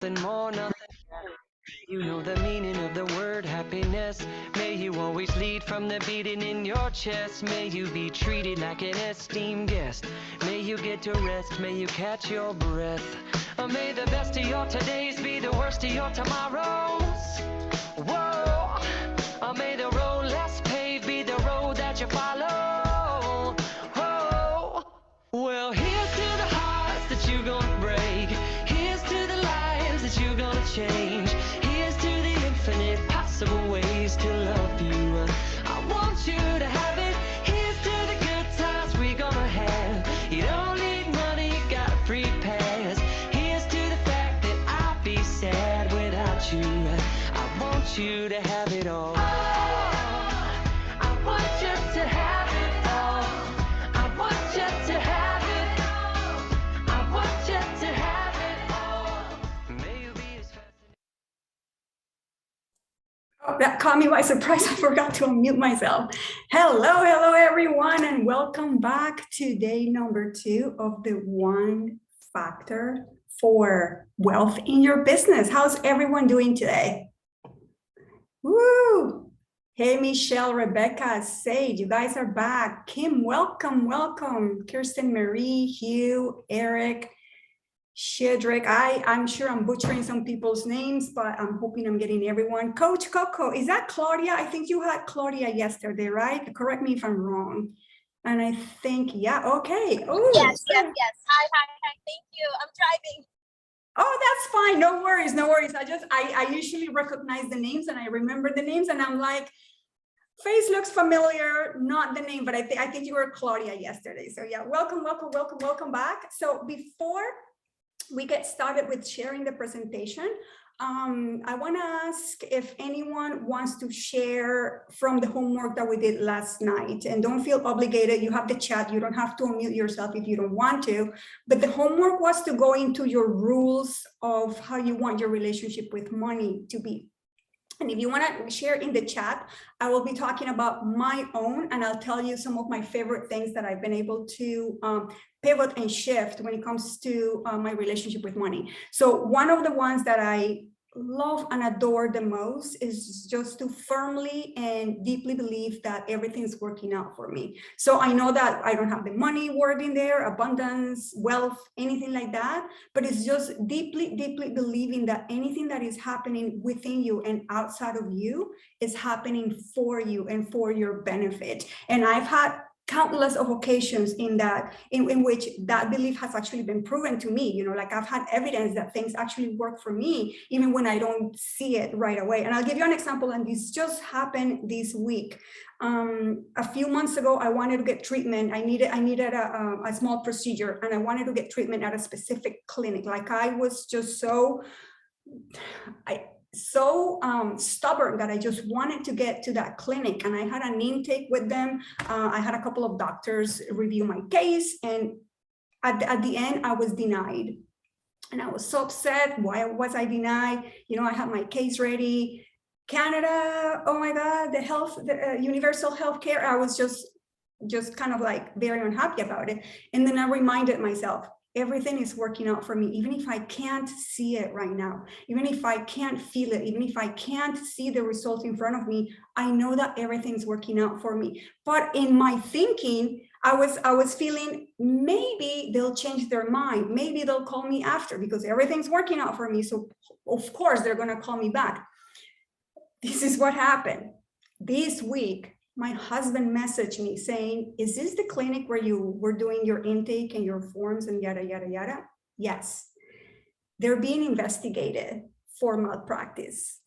Nothing more, nothing. You know the meaning of the word happiness. May you always lead from the beating in your chest. May you be treated like an esteemed guest. May you get to rest, may you catch your breath. May the best of your todays be the worst of your tomorrows. Whoa, may the road less paved be the road that you follow. Whoa, well, here's to the hearts that you're gonna break. Here's to the lives that you're gonna change. Here's to the infinite possible ways to love you. I want you to have it. Here's to the good times we're gonna have. You don't need money, you got a free pass. Here's to the fact that I'd be sad without you. I want you to have it all. I want you to have it all. I want you to have it. I want you to have it all. May you be as fascinating. Oh, that caught me by surprise. I forgot to unmute myself. Hello, everyone, and welcome back to day number 2 of the 1 factor for wealth in your business. How's everyone doing today? Woo! Hey, Michelle, Rebecca, Sage, you guys are back. Kim, welcome. Kirsten, Marie, Hugh, Eric, Shedrick. I'm sure I'm butchering some people's names, but I'm hoping I'm getting everyone. Coach Coco, is that Claudia? I think you had Claudia yesterday, right? Correct me if I'm wrong. And I think, yeah, okay. Oh, yes. Hi. Thank you. I'm driving. Oh, that's fine. No worries. I usually recognize the names and I remember the names and I'm like, face looks familiar, not the name, but I think you were Claudia yesterday. So yeah, welcome back. So before we get started with sharing the presentation, I want to ask if anyone wants to share from the homework that we did last night, and don't feel obligated. You have the chat. You don't have to unmute yourself if you don't want to, but the homework was to go into your rules of how you want your relationship with money to be. And if you want to share in the chat, I will be talking about my own, and I'll tell you some of my favorite things that I've been able to pivot and shift when it comes to my relationship with money. So one of the ones that I love and adore the most is just to firmly and deeply believe that everything's working out for me. So I know that I don't have the money word in there, abundance, wealth, anything like that, but it's just deeply believing that anything that is happening within you and outside of you is happening for you and for your benefit. And I've had countless of occasions in which that belief has actually been proven to me. Like I've had evidence that things actually work for me, even when I don't see it right away. And I'll give you an example, and this just happened this week. A few months ago, I wanted to get treatment. I needed a small procedure, and I wanted to get treatment at a specific clinic. Like I was just so stubborn that I just wanted to get to that clinic, and I had an intake with them. I had a couple of doctors review my case, and at the end I was denied, and I was so upset. Why was I denied? I had my case ready. Canada, oh my God, the universal health care. I was just kind of like very unhappy about it. And then I reminded myself, everything is working out for me, even if I can't see it right now, even if I can't feel it, even if I can't see the results in front of me, I know that everything's working out for me. But in my thinking, I was feeling maybe they'll change their mind. Maybe they'll call me after because everything's working out for me. So of course they're going to call me back. This is what happened. This week, my husband messaged me saying, is this the clinic where you were doing your intake and your forms and yada, yada, yada? Yes. They're being investigated for malpractice,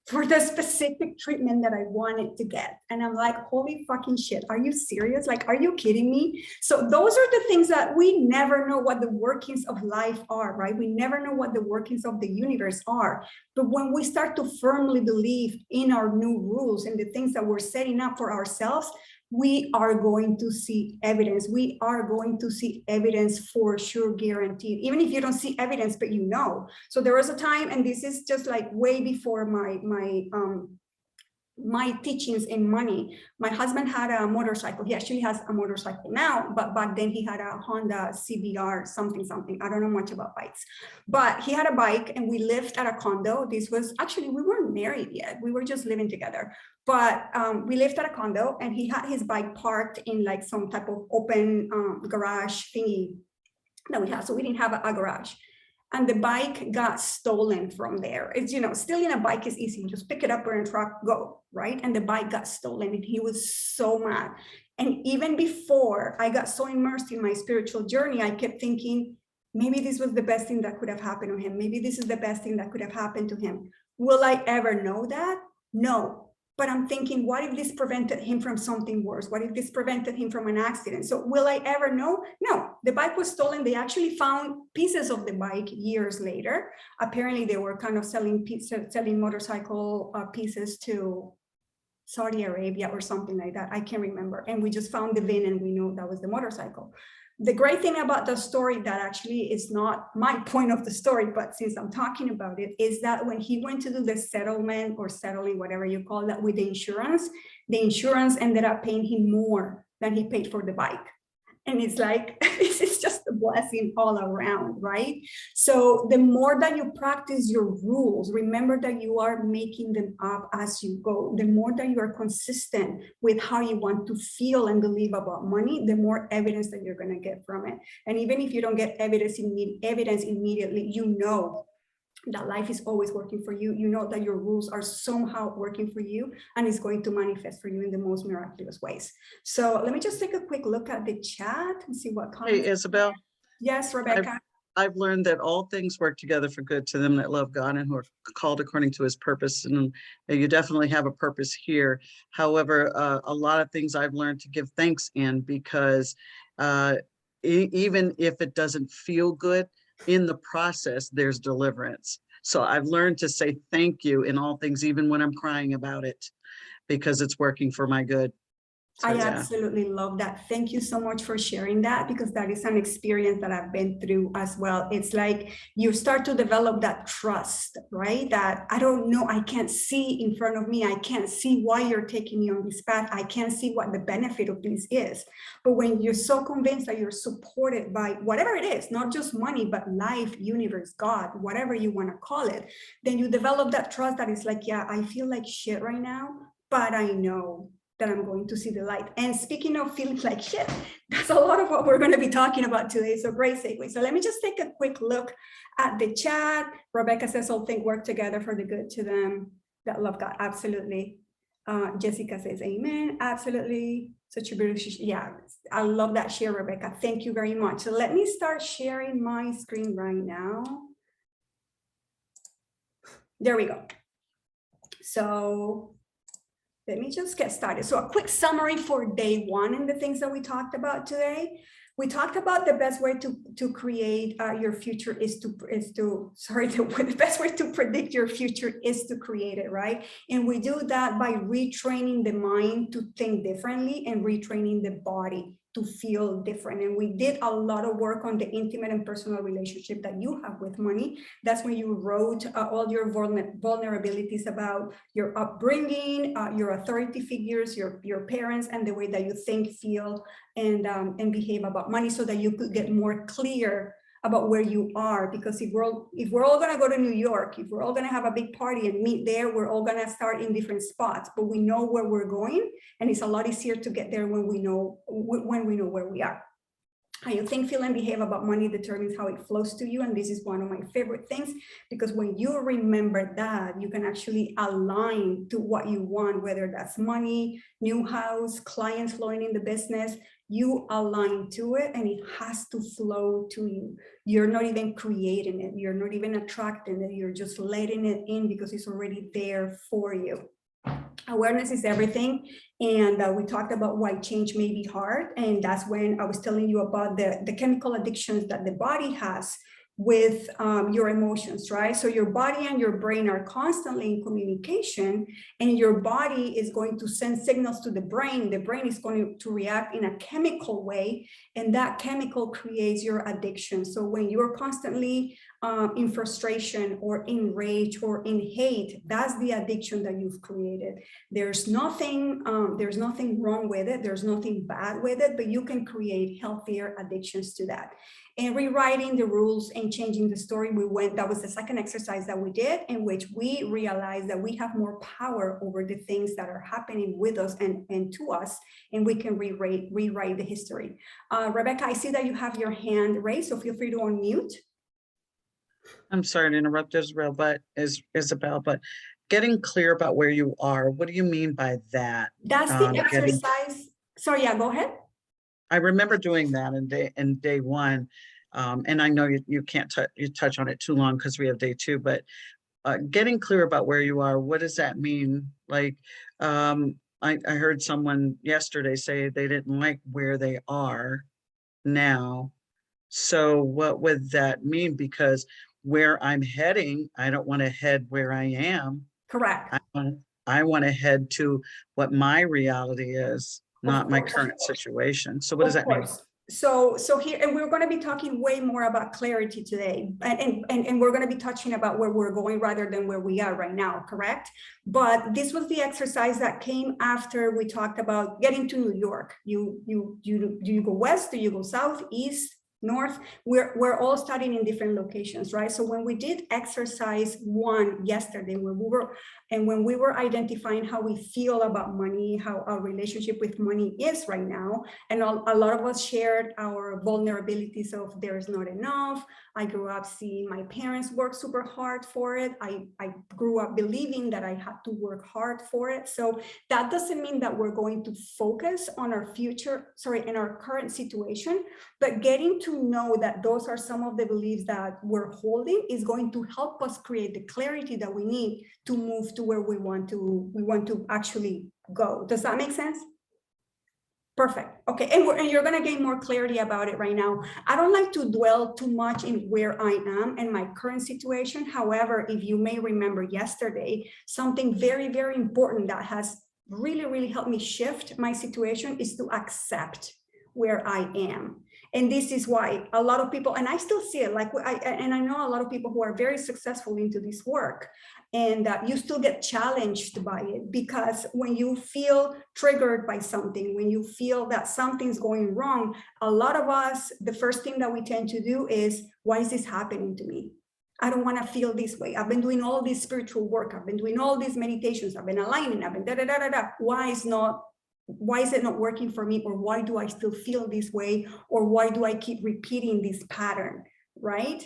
for the specific treatment that I wanted to get. And I'm like, holy fucking shit, are you serious? Like, are you kidding me? So those are the things that we never know what the workings of life are, right? We never know what the workings of the universe are. But when we start to firmly believe in our new rules and the things that we're setting up for ourselves, we are going to see evidence. We are going to see evidence for sure, guaranteed, even if you don't see evidence, but So there was a time, and this is just like way before my my teachings in money. My husband had a motorcycle. He actually has a motorcycle now, but back then he had a Honda CBR something. I don't know much about bikes, but he had a bike and we lived at a condo. This was actually, we weren't married yet. We were just living together, but we lived at a condo and he had his bike parked in like some type of open garage thingy that we have. So we didn't have a garage. And the bike got stolen from there. It's, stealing a bike is easy. You just pick it up or in a truck, go, right? And the bike got stolen and he was so mad. And even before I got so immersed in my spiritual journey, I kept thinking, maybe this was the best thing that could have happened to him. Maybe this is the best thing that could have happened to him. Will I ever know that? No. But I'm thinking, what if this prevented him from something worse? What if this prevented him from an accident? So will I ever know? No, the bike was stolen. They actually found pieces of the bike years later. Apparently they were kind of selling motorcycle pieces to Saudi Arabia or something like that. I can't remember. And we just found the VIN and we know that was the motorcycle. The great thing about the story that actually is not my point of the story, but since I'm talking about it, is that when he went to do the settlement or settling, whatever you call that, with the insurance ended up paying him more than he paid for the bike. And it's like, this is just a blessing all around, right? So the more that you practice your rules, remember that you are making them up as you go. The more that you are consistent with how you want to feel and believe about money, the more evidence that you're going to get from it. And even if you don't get evidence immediately, you know that life is always working for you. You know that your rules are somehow working for you and it's going to manifest for you in the most miraculous ways. So let me just take a quick look at the chat and see what comments. Hey, Isabel. Yes, Rebecca. I've learned that all things work together for good to them that love God and who are called according to his purpose. And you definitely have a purpose here. However, a lot of things I've learned to give thanks in, because even if it doesn't feel good, in the process, there's deliverance. So I've learned to say thank you in all things, even when I'm crying about it, because it's working for my good. So, I absolutely love that. Thank you so much for sharing that, because that is an experience that I've been through as well. It's like you start to develop that trust, right? That I don't know, I can't see in front of me. I can't see why you're taking me on this path. I can't see what the benefit of this is. But when you're so convinced that you're supported by whatever it is, not just money, but life, universe, God, whatever you want to call it, then you develop that trust that is like, yeah, I feel like shit right now, but I know that I'm going to see the light. And speaking of feeling like shit, that's a lot of what we're going to be talking about today. So great segue. So let me just take a quick look at the chat. Rebecca says all things work together for the good to them that love God. Absolutely. Jessica says amen. Absolutely. Such a beautiful, yeah, I love that share, Rebecca. Thank you very much. So let me start sharing my screen right now. There we go. So let me just get started. So a quick summary for day one and the things that we talked about today. We talked about the best way to create your future the best way to predict your future is to create it, right? And we do that by retraining the mind to think differently and retraining the body to feel different. And we did a lot of work on the intimate and personal relationship that you have with money. That's when you wrote all your vulnerabilities about your upbringing, your authority figures, your parents, and the way that you think, feel, and behave about money, so that you could get more clear about where you are. Because if we're all going to go to New York, if we're all going to have a big party and meet there, we're all going to start in different spots, but we know where we're going, and it's a lot easier to get there when we know where we are. How you think, feel, and behave about money determines how it flows to you. And this is one of my favorite things, because when you remember that, you can actually align to what you want, whether that's money, new house, clients flowing in the business. You align to it and it has to flow to you. You're not even creating it. You're not even attracting it. You're just letting it in because it's already there for you. Awareness is everything. And we talked about why change may be hard. And that's when I was telling you about the chemical addictions that the body has with your emotions, right? So your body and your brain are constantly in communication, and your body is going to send signals to the brain. The brain is going to react in a chemical way, and that chemical creates your addiction. So when you're constantly in frustration or in rage or in hate, that's the addiction that you've created. There's nothing wrong with it. There's nothing bad with it, but you can create healthier addictions to that. And rewriting the rules and changing the story, that was the second exercise that we did, in which we realized that we have more power over the things that are happening with us and to us, and we can rewrite the history. Rebecca, I see that you have your hand raised, so feel free to unmute. I'm sorry to interrupt Isabel, but getting clear about where you are, what do you mean by that? That's the exercise. Sorry, yeah, go ahead. I remember doing that in day one. And I know you can't touch on it too long because we have day two, but getting clear about where you are, what does that mean? Like, I heard someone yesterday say they didn't like where they are now. So what would that mean? Because where I'm heading, I don't want to head where I am. Correct. I want to head to what my reality is, not my current situation. So what does that mean? So here, and we're going to be talking way more about clarity today, and we're going to be touching about where we're going rather than where we are right now, correct? But this was the exercise that came after we talked about getting to New York. Do you go west? Do you go south, east, north? We're all studying in different locations, right? So when we did exercise 1 yesterday, when we were identifying how we feel about money, how our relationship with money is right now, and a lot of us shared our vulnerabilities of there's not enough. I grew up seeing my parents work super hard for it. I grew up believing that I had to work hard for it. So that doesn't mean that we're going to focus on our in our current situation, but getting to know that those are some of the beliefs that we're holding is going to help us create the clarity that we need to move to where we want to actually go. Does that make sense? Perfect. Okay, and you're going to gain more clarity about it right now. I don't like to dwell too much in where I am and my current situation. However, if you may remember yesterday, something very, very important that has really, really helped me shift my situation is to accept where I am. And this is why a lot of people, and I still see it, I know a lot of people who are very successful into this work, and you still get challenged by it, because when you feel triggered by something, when you feel that something's going wrong, a lot of us, the first thing that we tend to do is, why is this happening to me? I don't want to feel this way. I've been doing all this spiritual work. I've been doing all these meditations. I've been aligning. I've been da-da-da-da-da. Why is it not working for me? Or why do I still feel this way? Or why do I keep repeating this pattern, right?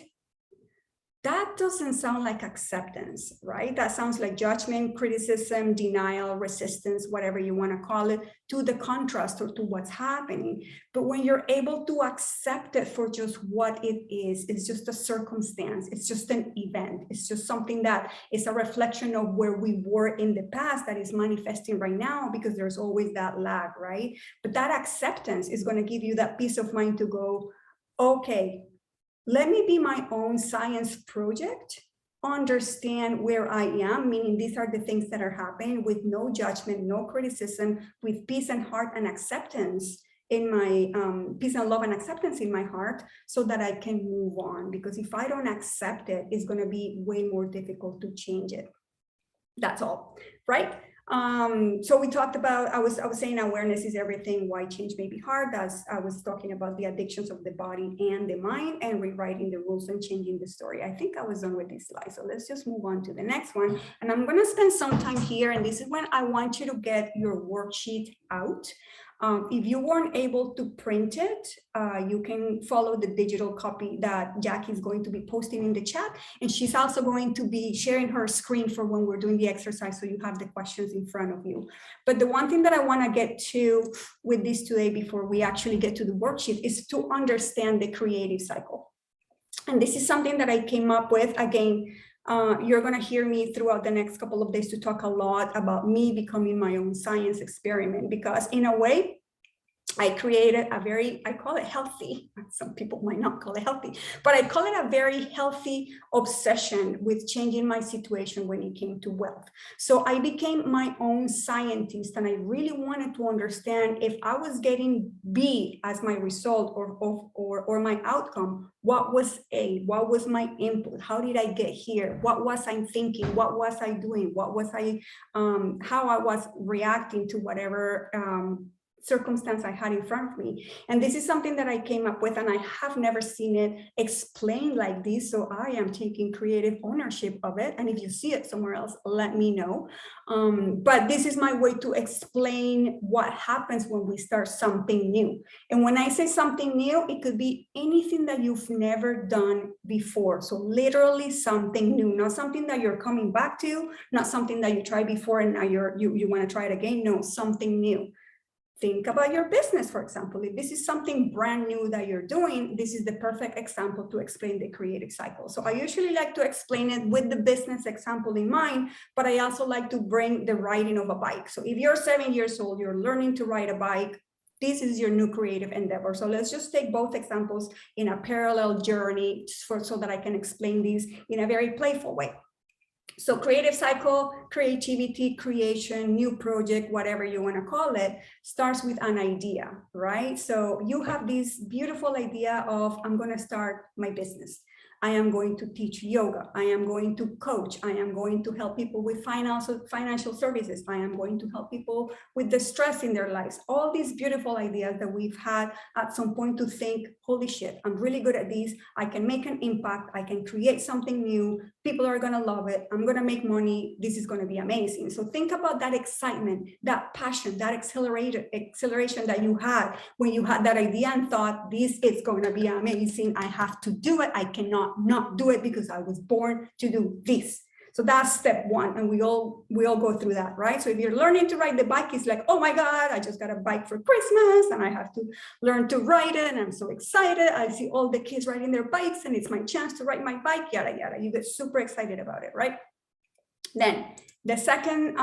That doesn't sound like acceptance, right? That sounds like judgment, criticism, denial, resistance, whatever you want to call it, to the contrast or to what's happening. But when you're able to accept it for just what it is, it's just a circumstance, it's just an event, it's just something that is a reflection of where we were in the past that is manifesting right now, because there's always that lag, right? But that acceptance is going to give you that peace of mind to go, okay, let me be my own science project, understand where I am, meaning these are the things that are happening, with no judgment, no criticism, with peace and heart and acceptance in my peace and love and acceptance in my heart, so that I can move on. Because if I don't accept it, it's going to be way more difficult to change it. That's all, right? So we talked about, I was saying awareness is everything, why change may be hard. As I was talking about the addictions of the body and the mind, and rewriting the rules and changing the story. I think I was done with this slide. So let's just move on to the next one. And I'm going to spend some time here. And this is when I want you to get your worksheet out. If you weren't able to print it, you can follow the digital copy that Jackie is going to be posting in the chat. And she's also going to be sharing her screen for when we're doing the exercise, so you have the questions in front of you. But the one thing that I want to get to with this today, before we actually get to the worksheet, is to understand the creative cycle. And this is something that I came up with. Again, you're going to hear me throughout the next couple of days to talk a lot about me becoming my own science experiment, because in a way, I created a very, I call it healthy, some people might not call it healthy, but I call it a very healthy obsession with changing my situation when it came to wealth. So I became my own scientist, and I really wanted to understand if I was getting B as my result or my outcome, what was A, what was my input, how did I get here, what was I thinking, what was I doing, what was I, how I was reacting to whatever circumstance I had in front of me. And this is something that I came up with, and I have never seen it explained like this. So I am taking creative ownership of it. And if you see it somewhere else, let me know. But this is my way to explain what happens when we start something new. And when I say something new, it could be anything that you've never done before. So literally something new, not something that you're coming back to, not something that you tried before and now you want to try it again. No, something new. Think about your business, for example. If this is something brand new that you're doing, this is the perfect example to explain the creative cycle. So I usually like to explain it with the business example in mind, but I also like to bring the riding of a bike. So if you're 7 years old, you're learning to ride a bike, this is your new creative endeavor. So let's just take both examples in a parallel journey so that I can explain these in a very playful way. So creative cycle, creativity, creation, new project, whatever you want to call it, starts with an idea, right? So you have this beautiful idea of, I'm going to start my business. I am going to teach yoga. I am going to coach. I am going to help people with financial services. I am going to help people with the stress in their lives. All these beautiful ideas that we've had at some point to think, holy shit, I'm really good at these. I can make an impact. I can create something new. People are going to love it. I'm going to make money. This is going to be amazing. So think about that excitement, that passion, that acceleration that you had when you had that idea and thought, this is going to be amazing. I have to do it. I cannot not do it because I was born to do this. So that's step one. And we all go through that, right? So if you're learning to ride the bike, it's like, oh my God, I just got a bike for Christmas and I have to learn to ride it. And I'm so excited. I see all the kids riding their bikes and it's my chance to ride my bike, yada, yada. You get super excited about it, right? Then the second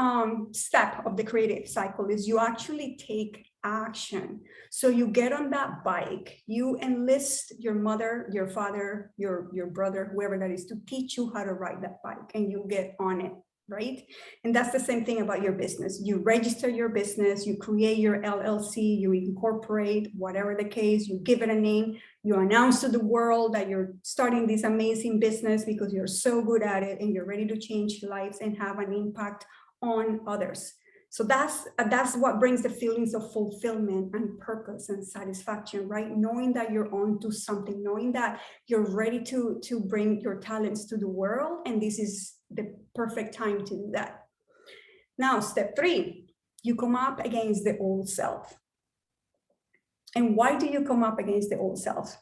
step of the creative cycle is you actually take action. So you get on that bike, you enlist your mother, your father, your brother, whoever that is, to teach you how to ride that bike, and you get on it, right? And that's the same thing about your business. You register your business, you create your LLC, you incorporate, whatever the case, you give it a name, you announce to the world that you're starting this amazing business because you're so good at it and you're ready to change lives and have an impact on others. So that's what brings the feelings of fulfillment and purpose and satisfaction, right? Knowing that you're on to something, knowing that you're ready to bring your talents to the world, and this is the perfect time to do that. Now, step 3, you come up against the old self. And why do you come up against the old self?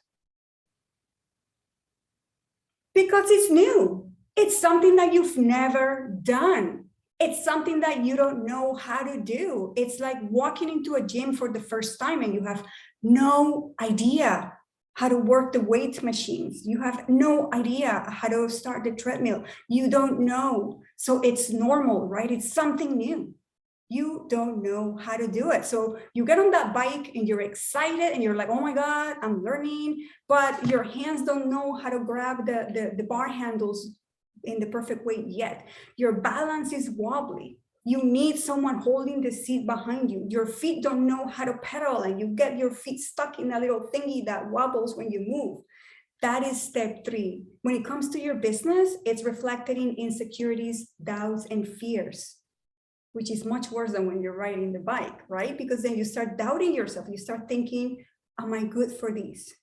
Because it's new. It's something that you've never done. It's something that you don't know how to do. It's like walking into a gym for the first time and you have no idea how to work the weight machines. You have no idea how to start the treadmill. You don't know. So it's normal, right? It's something new. You don't know how to do it. So you get on that bike and you're excited and you're like, oh my God, I'm learning, but your hands don't know how to grab the bar handles in the perfect way yet. Your balance is wobbly. You need someone holding the seat behind you. Your feet don't know how to pedal and you get your feet stuck in a little thingy that wobbles when you move. That is step 3. When it comes to your business, it's reflected in insecurities, doubts, and fears, which is much worse than when you're riding the bike, right? Because then you start doubting yourself. You start thinking, am I good for this?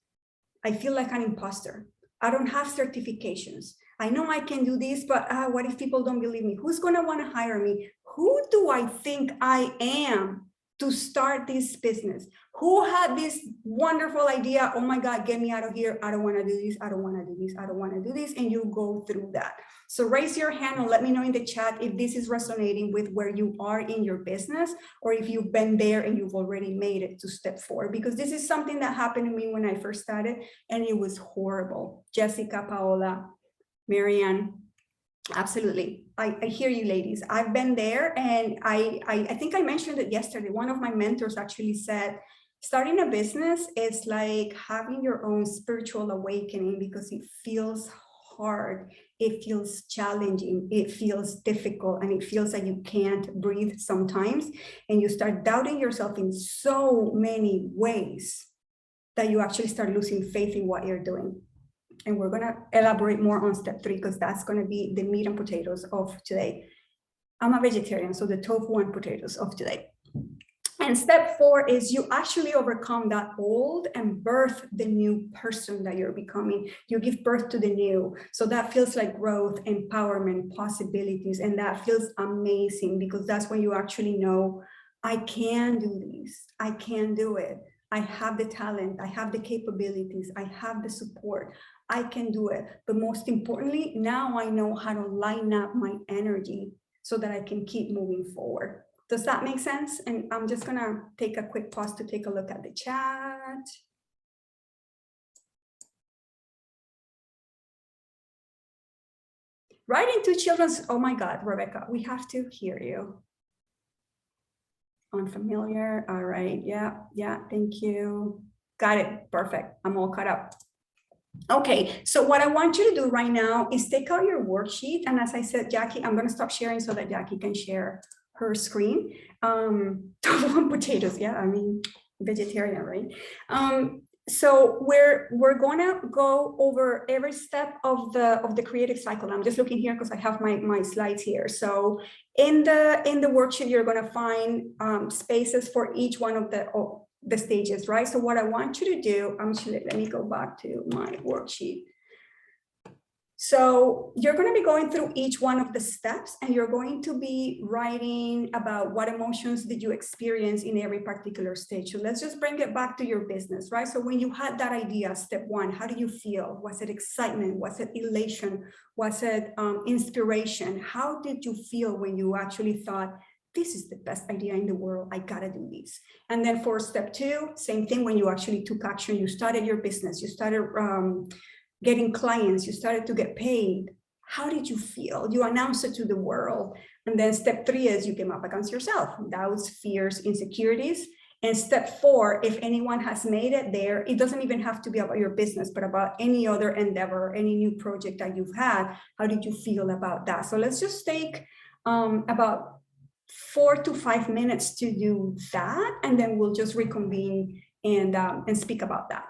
I feel like an imposter. I don't have certifications. I know I can do this, but what if people don't believe me? Who's gonna wanna hire me? Who do I think I am to start this business? Who had this wonderful idea? Oh my God, get me out of here. I don't wanna do this. I don't wanna do this. I don't wanna do this. And you go through that. So raise your hand and let me know in the chat if this is resonating with where you are in your business, or if you've been there and you've already made it to step 4, because this is something that happened to me when I first started and it was horrible. Jessica, Paola, Marianne, absolutely. I hear you, ladies. I've been there, and I think I mentioned it yesterday. One of my mentors actually said, Starting a business is like having your own spiritual awakening because it feels hard, it feels challenging, it feels difficult, and it feels like you can't breathe sometimes. And you start doubting yourself in so many ways that you actually start losing faith in what you're doing. And we're going to elaborate more on step 3 because that's going to be the meat and potatoes of today. I'm a vegetarian, so the tofu and potatoes of today. And step 4 is you actually overcome that old and birth the new person that you're becoming. You give birth to the new. So that feels like growth, empowerment, possibilities. And that feels amazing because that's when you actually know, I can do this. I can do it. I have the talent. I have the capabilities. I have the support. I can do it. But most importantly, now I know how to line up my energy so that I can keep moving forward. Does that make sense? And I'm just gonna take a quick pause to take a look at the chat. Writing to children's, oh my God, Rebecca, we have to hear you. Unfamiliar, all right, yeah, thank you. Got it, perfect, I'm all caught up. Okay, so what I want you to do right now is take out your worksheet. And as I said, Jackie, I'm gonna stop sharing so that Jackie can share her screen. Tofu and potatoes, yeah, I mean, vegetarian, right? So we're gonna go over every step of the creative cycle. I'm just looking here because I have my slides here. So in the worksheet, you're gonna find spaces for each one of the stages, right? So what I want you to do, actually, let me go back to my worksheet. So you're going to be going through each one of the steps and you're going to be writing about what emotions did you experience in every particular stage. So let's just bring it back to your business, right? So when you had that idea, step 1, how do you feel? Was it excitement? Was it elation? Was it inspiration? How did you feel when you actually thought, this is the best idea in the world, I gotta do this? And then for step 2, same thing, when you actually took action, you started your business, you started getting clients, you started to get paid. How did you feel? You announced it to the world. And then step 3 is you came up against yourself, doubts, fears, insecurities. And step 4, if anyone has made it there, it doesn't even have to be about your business, but about any other endeavor, any new project that you've had. How did you feel about that? So let's just take about 4 to 5 minutes to do that. And then we'll just reconvene and speak about that.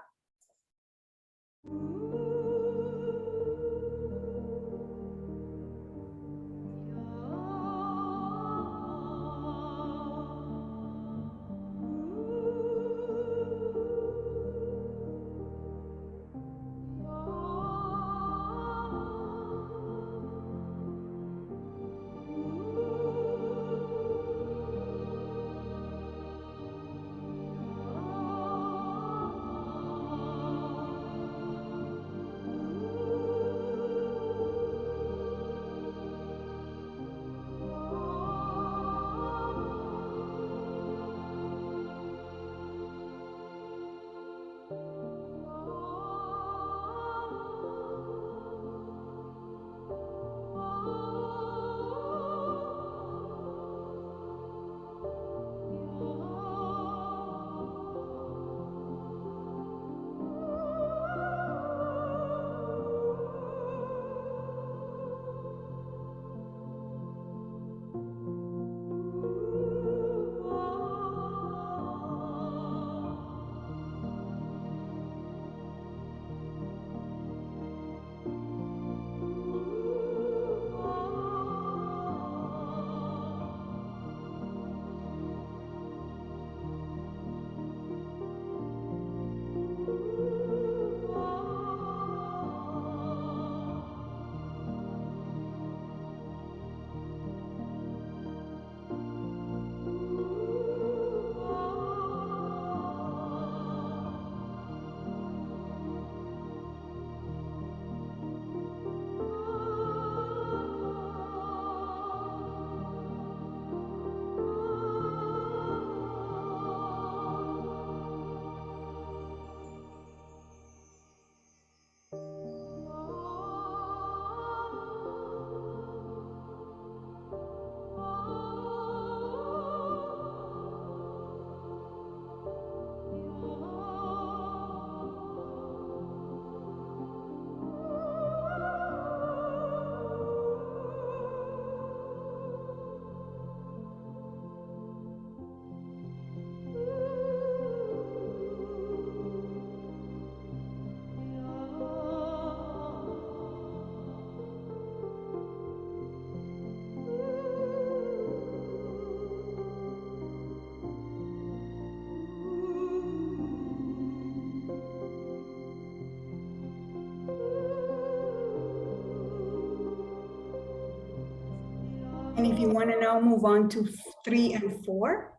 And if you want to now move on to 3 and 4.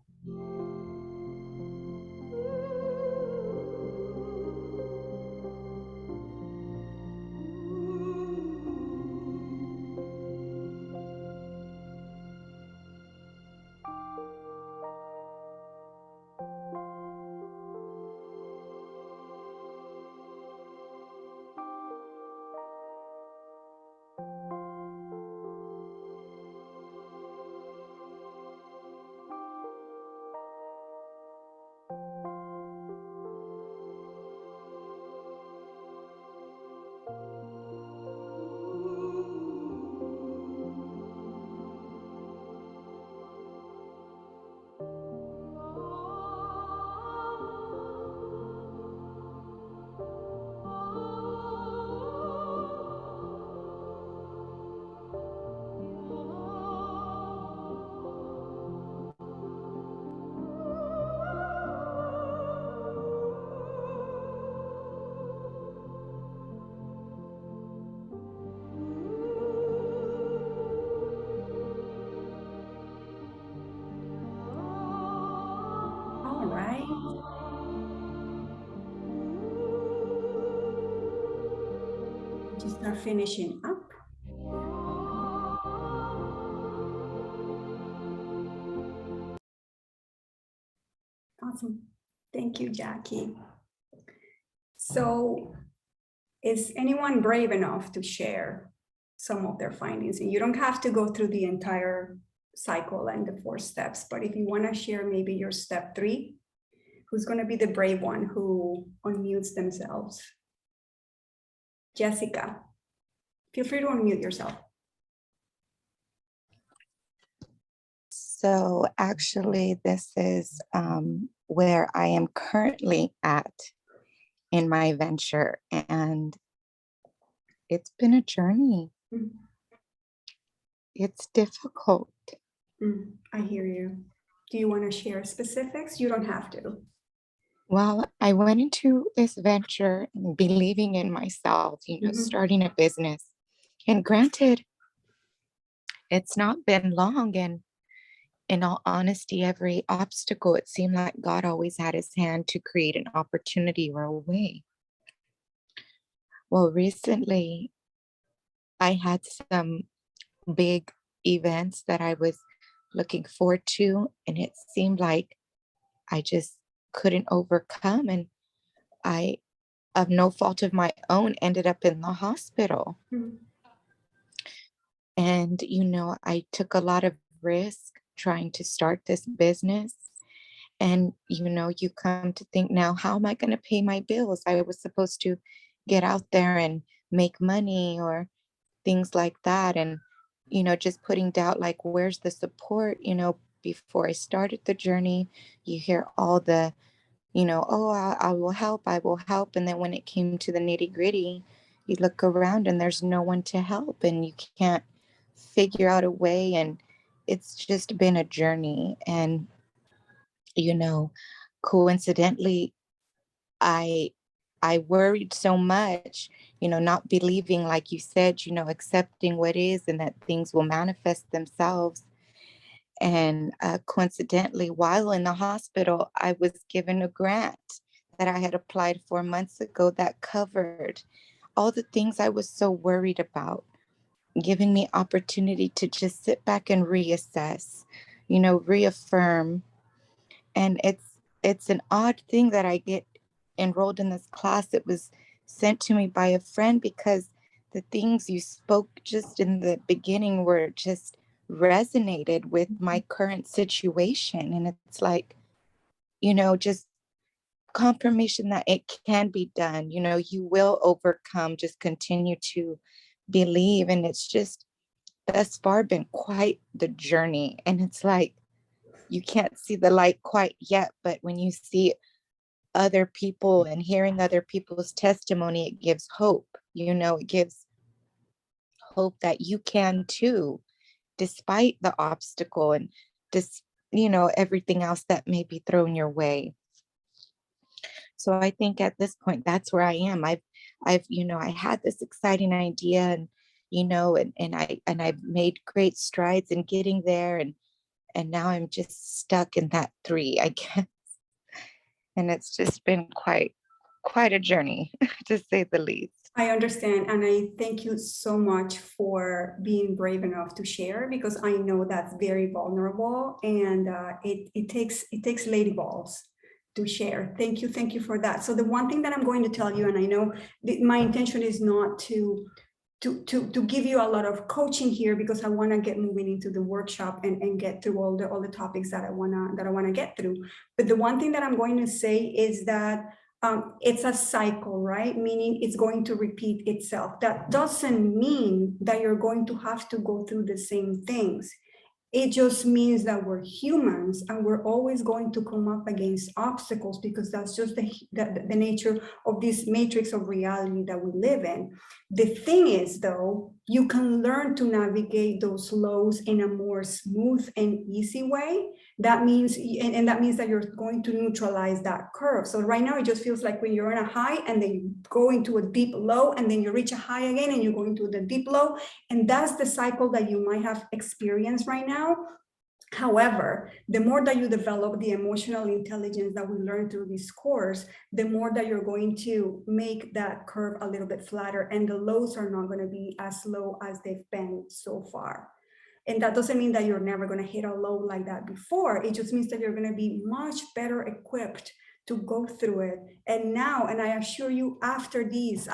All right. Just start finishing up. Awesome. Thank you, Jackie. So is anyone brave enough to share some of their findings? And you don't have to go through the entire cycle and the 4 steps, but if you want to share maybe your step 3, who's going to be the brave one who unmutes themselves? Jessica, feel free to unmute yourself. So actually, this is where I am currently at in my venture, and it's been a journey. Mm. It's difficult. I hear you. Do you want to share specifics? You don't have to. Well, I went into this venture believing in myself, starting a business. And granted, it's not been long, and in all honesty, every obstacle, it seemed like God always had his hand to create an opportunity or a way. Well, recently, I had some big events that I was looking forward to, and it seemed like I just couldn't overcome. And I, of no fault of my own, ended up in the hospital. Mm. And, I took a lot of risk trying to start this business. And, you come to think now, how am I going to pay my bills? I was supposed to get out there and make money or things like that. And, just putting doubt, like, where's the support? Before I started the journey, you hear all the, oh, I will help, I will help. And then when it came to the nitty gritty, you look around and there's no one to help and you can't figure out a way. And it's just been a journey. And, coincidentally, I worried so much, not believing, like you said, accepting what is and that things will manifest themselves. And coincidentally, while in the hospital, I was given a grant that I had applied for months ago that covered all the things I was so worried about, giving me opportunity to just sit back and reassess, reaffirm. And it's an odd thing that I get enrolled in this class. It was sent to me by a friend because the things you spoke just in the beginning were just resonated with my current situation. And it's like, just confirmation that it can be done. You will overcome, just continue to believe. And it's just thus far been quite the journey. And it's like, you can't see the light quite yet, but when you see other people and hearing other people's testimony, it gives hope. It gives hope that you can too, despite the obstacle and just, everything else that may be thrown your way. So I think at this point, that's where I am. I had this exciting idea and, you know, and I've made great strides in getting there, and now I'm just stuck in that 3, I guess. And it's just been quite a journey, to say the least. I understand, and I thank you so much for being brave enough to share, because I know that's very vulnerable, and it takes lady balls to share. Thank you for that. So the one thing that I'm going to tell you, and I know my intention is not to give you a lot of coaching here, because I want to get moving into the workshop and get through all the topics that I wanna get through. But the one thing that I'm going to say is that it's a cycle, right? Meaning it's going to repeat itself. That doesn't mean that you're going to have to go through the same things. It just means that we're humans and we're always going to come up against obstacles, because that's just the nature of this matrix of reality that we live in. The thing is, though, you can learn to navigate those lows in a more smooth and easy way. That means, and that means that you're going to neutralize that curve. So right now, it just feels like when you're in a high and then you go into a deep low, and then you reach a high again and you go into the deep low. And that's the cycle that you might have experienced right now. However, the more that you develop the emotional intelligence that we learn through this course, the more that you're going to make that curve a little bit flatter, and the lows are not going to be as low as they've been so far. And that doesn't mean that you're never going to hit a low like that before. It just means that you're going to be much better equipped to go through it. And now, and I assure you, after this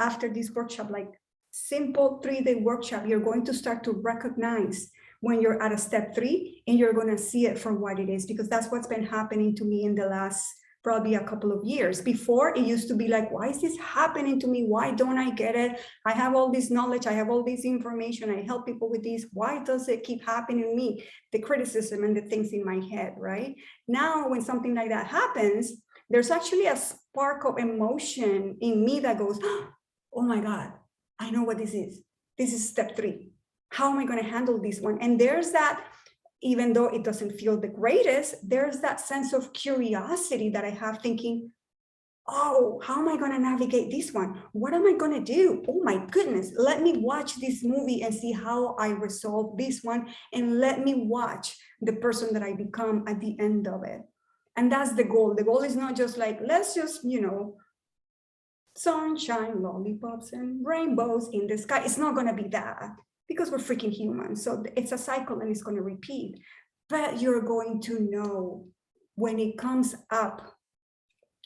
workshop, like simple 3-day workshop, you're going to start to recognize when you're at a step 3, and you're going to see it for what it is, because that's what's been happening to me in the last probably a couple of years. Before, it used to be like, why is this happening to me? Why don't I get it? I have all this knowledge. I have all this information. I help people with this. Why does it keep happening to me? The criticism and the things in my head, right? Now, when something like that happens, there's actually a spark of emotion in me that goes, oh my God, I know what this is. This is step 3. How am I going to handle this one? And there's that, even though it doesn't feel the greatest, there's that sense of curiosity that I have, thinking, oh, how am I going to navigate this one? What am I going to do? Oh my goodness, let me watch this movie and see how I resolve this one. And let me watch the person that I become at the end of it. And that's the goal. The goal is not just like, let's just, sunshine, lollipops, and rainbows in the sky. It's not going to be that, because we're freaking humans. So it's a cycle and it's going to repeat. But you're going to know when it comes up,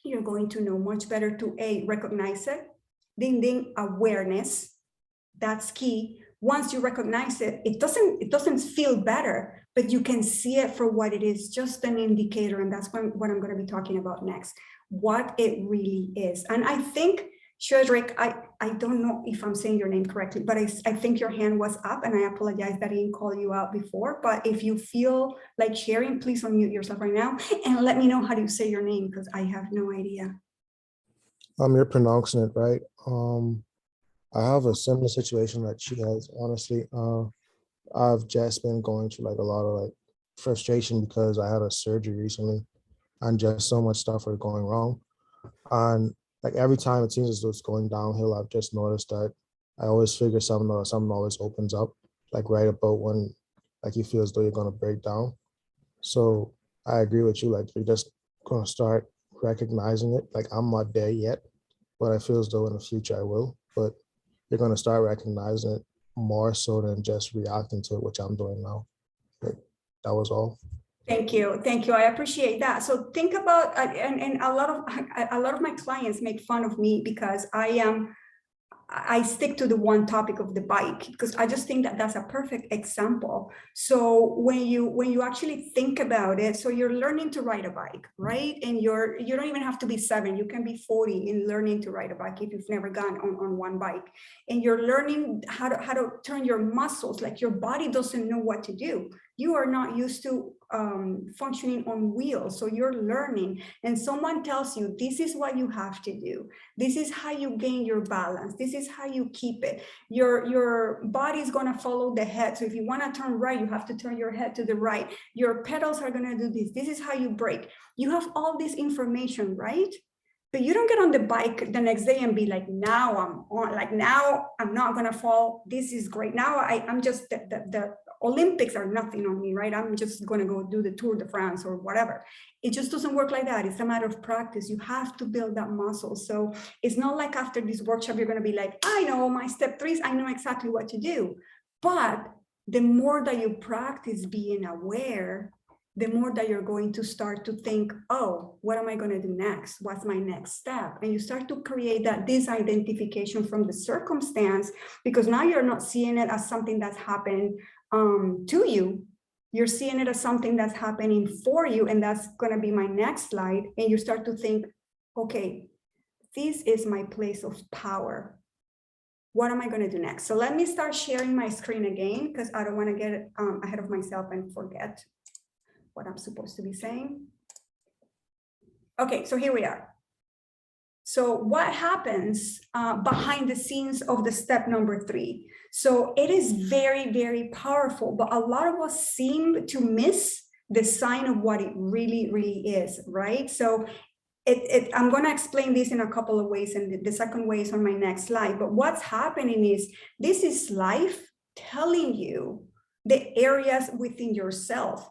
you're going to know much better to recognize it. Ding, ding, awareness. That's key. Once you recognize it, it doesn't feel better, but you can see it for what it is, just an indicator. And that's what I'm going to be talking about next, what it really is. And I think, Shedrick, I don't know if I'm saying your name correctly, but I think your hand was up, and I apologize that I didn't call you out before. But if you feel like sharing, please unmute yourself right now and let me know how do you say your name, because I have no idea. You're pronouncing it right. I have a similar situation that she has, honestly. I've just been going through like a lot of like frustration because I had a surgery recently and just so much stuff are going wrong. And like every time it seems as though it's going downhill, I've just noticed that I always figure something always opens up, like right about when like you feel as though you're gonna break down. So I agree with you, like you're just gonna start recognizing it. Like I'm not there yet, but I feel as though in the future I will. But you're gonna start recognizing it more so than just reacting to it, which I'm doing now. Like, that was all. Thank you. I appreciate that. So think about, and a lot of my clients make fun of me because I stick to the one topic of the bike, because I just think that that's a perfect example. So when you actually think about it, so you're learning to ride a bike, right? And you don't even have to be 7, you can be 40 in learning to ride a bike if you've never gone on one bike. And you're learning how to turn your muscles, like your body doesn't know what to do. You are not used to functioning on wheels. So you're learning, and someone tells you, this is what you have to do. This is how you gain your balance. This is how you keep it. Your body is going to follow the head. So if you want to turn right, you have to turn your head to the right. Your pedals are going to do this. This is how you brake. You have all this information, right? But you don't get on the bike the next day and be like, now I'm on, like now I'm not gonna fall. This is great. Now I'm just, the Olympics are nothing on me, right? I'm just gonna go do the Tour de France or whatever. It just doesn't work like that. It's a matter of practice. You have to build that muscle. So it's not like after this workshop, you're gonna be like, I know my step 3s, I know exactly what to do. But the more that you practice being aware, the more that you're going to start to think, oh, what am I going to do next? What's my next step? And you start to create that disidentification from the circumstance, because now you're not seeing it as something that's happened to you. You're seeing it as something that's happening for you. And that's going to be my next slide. And you start to think, okay, this is my place of power. What am I going to do next? So let me start sharing my screen again, because I don't want to get ahead of myself and forget what I'm supposed to be saying. Okay, so here we are. So what happens behind the scenes of the step number 3? So it is very, very powerful, but a lot of us seem to miss the sign of what it really, really is, right? So I'm going to explain this in a couple of ways, and the second way is on my next slide. But what's happening is, this is life telling you the areas within yourself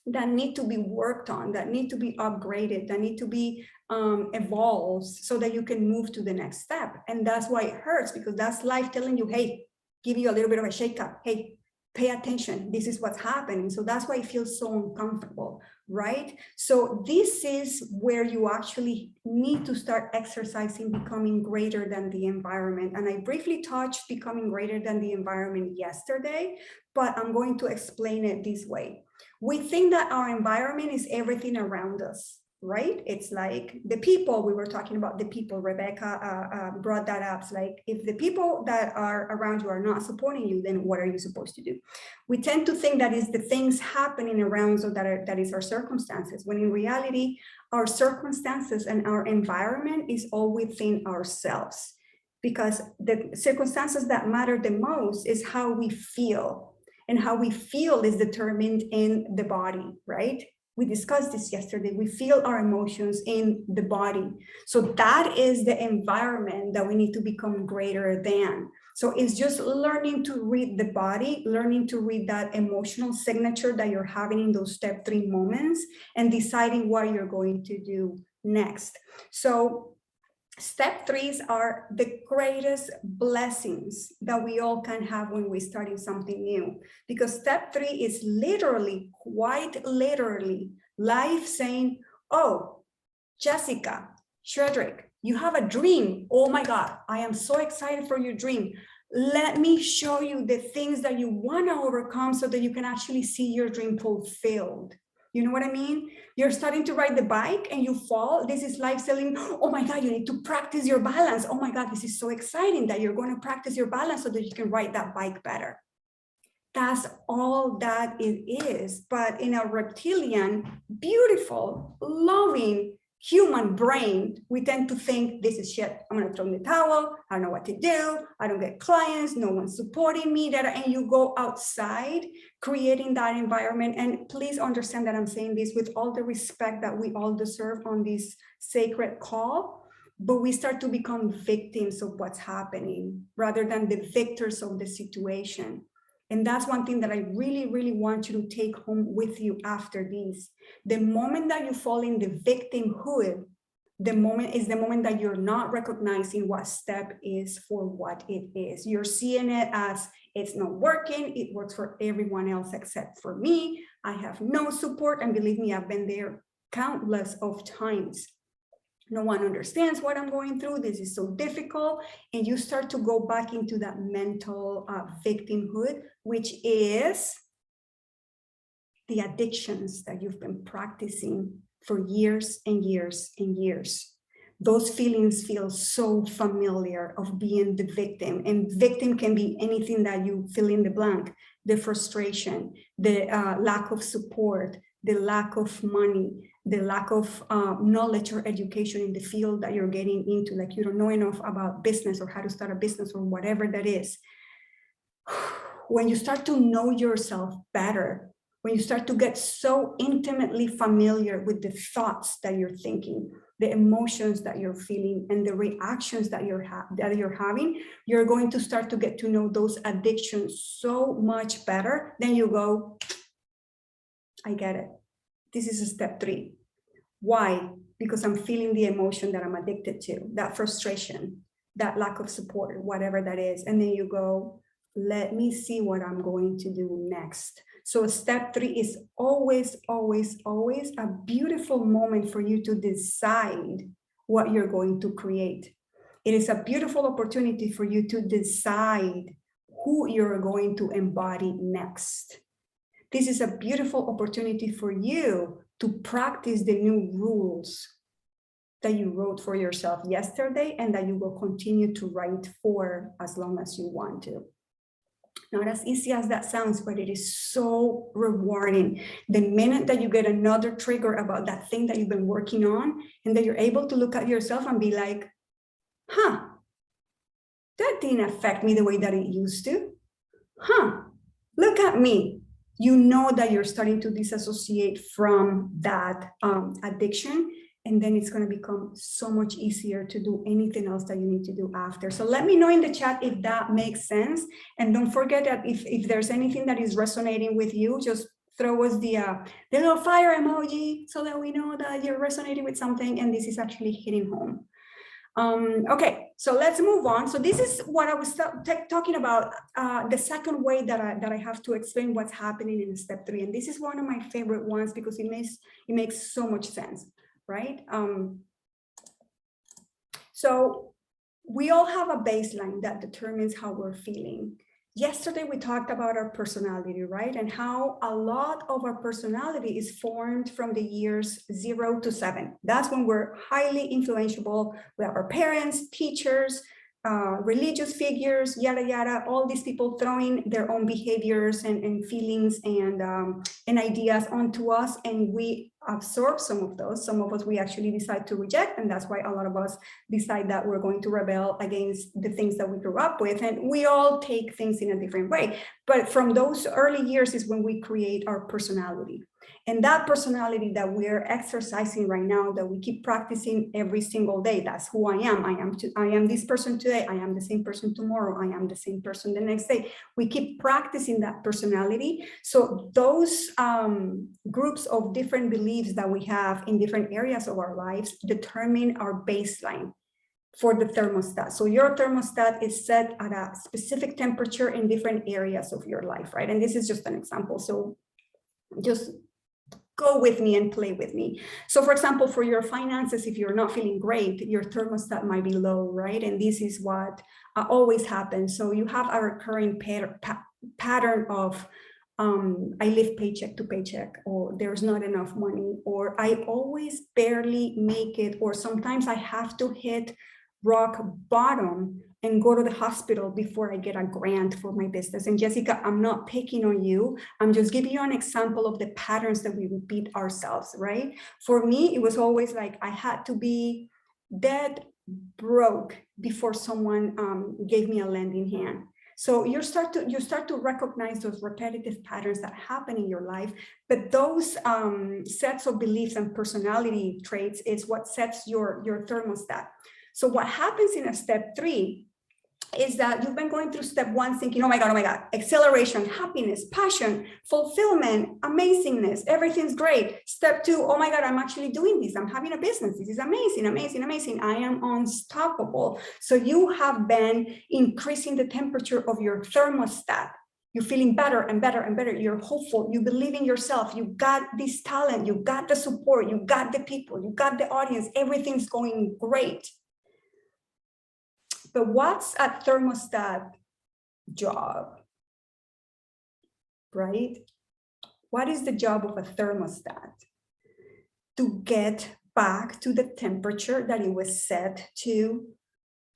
that need to be worked on, that need to be upgraded, that need to be evolved so that you can move to the next step. And that's why it hurts, because that's life telling you, hey, give you a little bit of a shake-up. Hey, pay attention. This is what's happening. So that's why it feels so uncomfortable, right? So this is where you actually need to start exercising becoming greater than the environment. And I briefly touched becoming greater than the environment yesterday, but I'm going to explain it this way. We think that our environment is everything around us, right? It's like the people, we were talking about the people, Rebecca brought that up. It's like, if the people that are around you are not supporting you, then what are you supposed to do? We tend to think that is the things happening around us, that is our circumstances, when in reality, our circumstances and our environment is all within ourselves. Because the circumstances that matter the most is how we feel. And how we feel is determined in the body, right? We discussed this yesterday. We feel our emotions in the body. So that is the environment that we need to become greater than. So it's just learning to read the body, learning to read that emotional signature that you're having in those step 3 moments, and deciding what you're going to do next. So step 3s are the greatest blessings that we all can have when we're starting something new, because step 3 is literally, quite literally, life saying, oh, Jessica, Shredrick, you have a dream. Oh my God, I am so excited for your dream. Let me show you the things that you want to overcome so that you can actually see your dream fulfilled. You know what I mean? You're starting to ride the bike and you fall. This is life saying, oh my God, you need to practice your balance. Oh my God, this is so exciting that you're going to practice your balance so that you can ride that bike better. That's all that it is. But in a reptilian, beautiful, loving human brain, we tend to think this is shit. I'm going to throw in the towel. I don't know what to do. I don't get clients. No one's supporting me. And you go outside creating that environment. And please understand that I'm saying this with all the respect that we all deserve on this sacred call. But we start to become victims of what's happening rather than the victors of the situation. And that's one thing that I really, really want you to take home with you after this. The moment that you fall in the victimhood, the moment is the moment that you're not recognizing what step is for what it is. You're seeing it as it's not working. It works for everyone else except for me. I have no support. And believe me, I've been there countless of times. No one understands what I'm going through. This is so difficult. And you start to go back into that mental victimhood, which is the addictions that you've been practicing for years and years and years. Those feelings feel so familiar of being the victim. And victim can be anything that you fill in the blank, the frustration, the lack of support, the lack of money, the lack of knowledge or education in the field that you're getting into, like you don't know enough about business or how to start a business or whatever that is. When you start to know yourself better, when you start to get so intimately familiar with the thoughts that you're thinking, the emotions that you're feeling and the reactions that you're having, you're going to start to get to know those addictions so much better. Then you go, I get it. This is a step 3. Why? Because I'm feeling the emotion that I'm addicted to, that frustration, that lack of support, whatever that is. And then you go, let me see what I'm going to do next. So step 3 is always, always, always a beautiful moment for you to decide what you're going to create. It is a beautiful opportunity for you to decide who you're going to embody next. This is a beautiful opportunity for you to practice the new rules that you wrote for yourself yesterday and that you will continue to write for as long as you want to. Not as easy as that sounds, but it is so rewarding. The minute that you get another trigger about that thing that you've been working on, and that you're able to look at yourself and be like, huh, that didn't affect me the way that it used to. Huh, look at me. You know that you're starting to disassociate from that addiction, and then it's going to become so much easier to do anything else that you need to do after. So let me know in the chat if that makes sense. And don't forget that if there's anything that is resonating with you, just throw us the little fire emoji so that we know that you're resonating with something and this is actually hitting home. Okay, so let's move on. So this is what I was talking about, the second way that I have to explain what's happening in step 3. And this is one of my favorite ones because it makes so much sense, right? So we all have a baseline that determines how we're feeling. Yesterday, we talked about our personality, right? And how a lot of our personality is formed from the years 0 to 7. That's when we're highly influenceable. We have our parents, teachers, religious figures, yada, yada, all these people throwing their own behaviors and feelings and ideas onto us. And we absorb some of those. Some of us, we actually decide to reject. And that's why a lot of us decide that we're going to rebel against the things that we grew up with. And we all take things in a different way. But from those early years is when we create our personality. And that personality that we're exercising right now, that we keep practicing every single day, that's who I am. I am this person today. I am the same person tomorrow. I am the same person the next day. We keep practicing that personality. So those groups of different beliefs that we have in different areas of our lives determine our baseline for the thermostat. So your thermostat is set at a specific temperature in different areas of your life, right? And this is just an example. So just go with me and play with me. So for example, for your finances, if you're not feeling great, your thermostat might be low, right? And this is what always happens. So you have a recurring pattern of I live paycheck to paycheck, or there's not enough money, or I always barely make it, or sometimes I have to hit rock bottom and go to the hospital before I get a grant for my business. And Jessica, I'm not picking on you. I'm just giving you an example of the patterns that we repeat ourselves, right? For me, it was always like I had to be dead broke before someone gave me a lending hand. So you start to recognize those repetitive patterns that happen in your life, but those sets of beliefs and personality traits is what sets your thermostat. So what happens in a step 3 is that you've been going through step 1 thinking, oh my God, acceleration, happiness, passion, fulfillment, amazingness, everything's great. Step 2, oh my God, I'm actually doing this. I'm having a business. This is amazing, amazing, amazing. I am unstoppable. So you have been increasing the temperature of your thermostat. You're feeling better and better and better. You're hopeful. You believe in yourself. You got this talent. You got the support. You got the people. You got the audience. Everything's going great. But what's a thermostat job, right? What is the job of a thermostat? To get back to the temperature that it was set to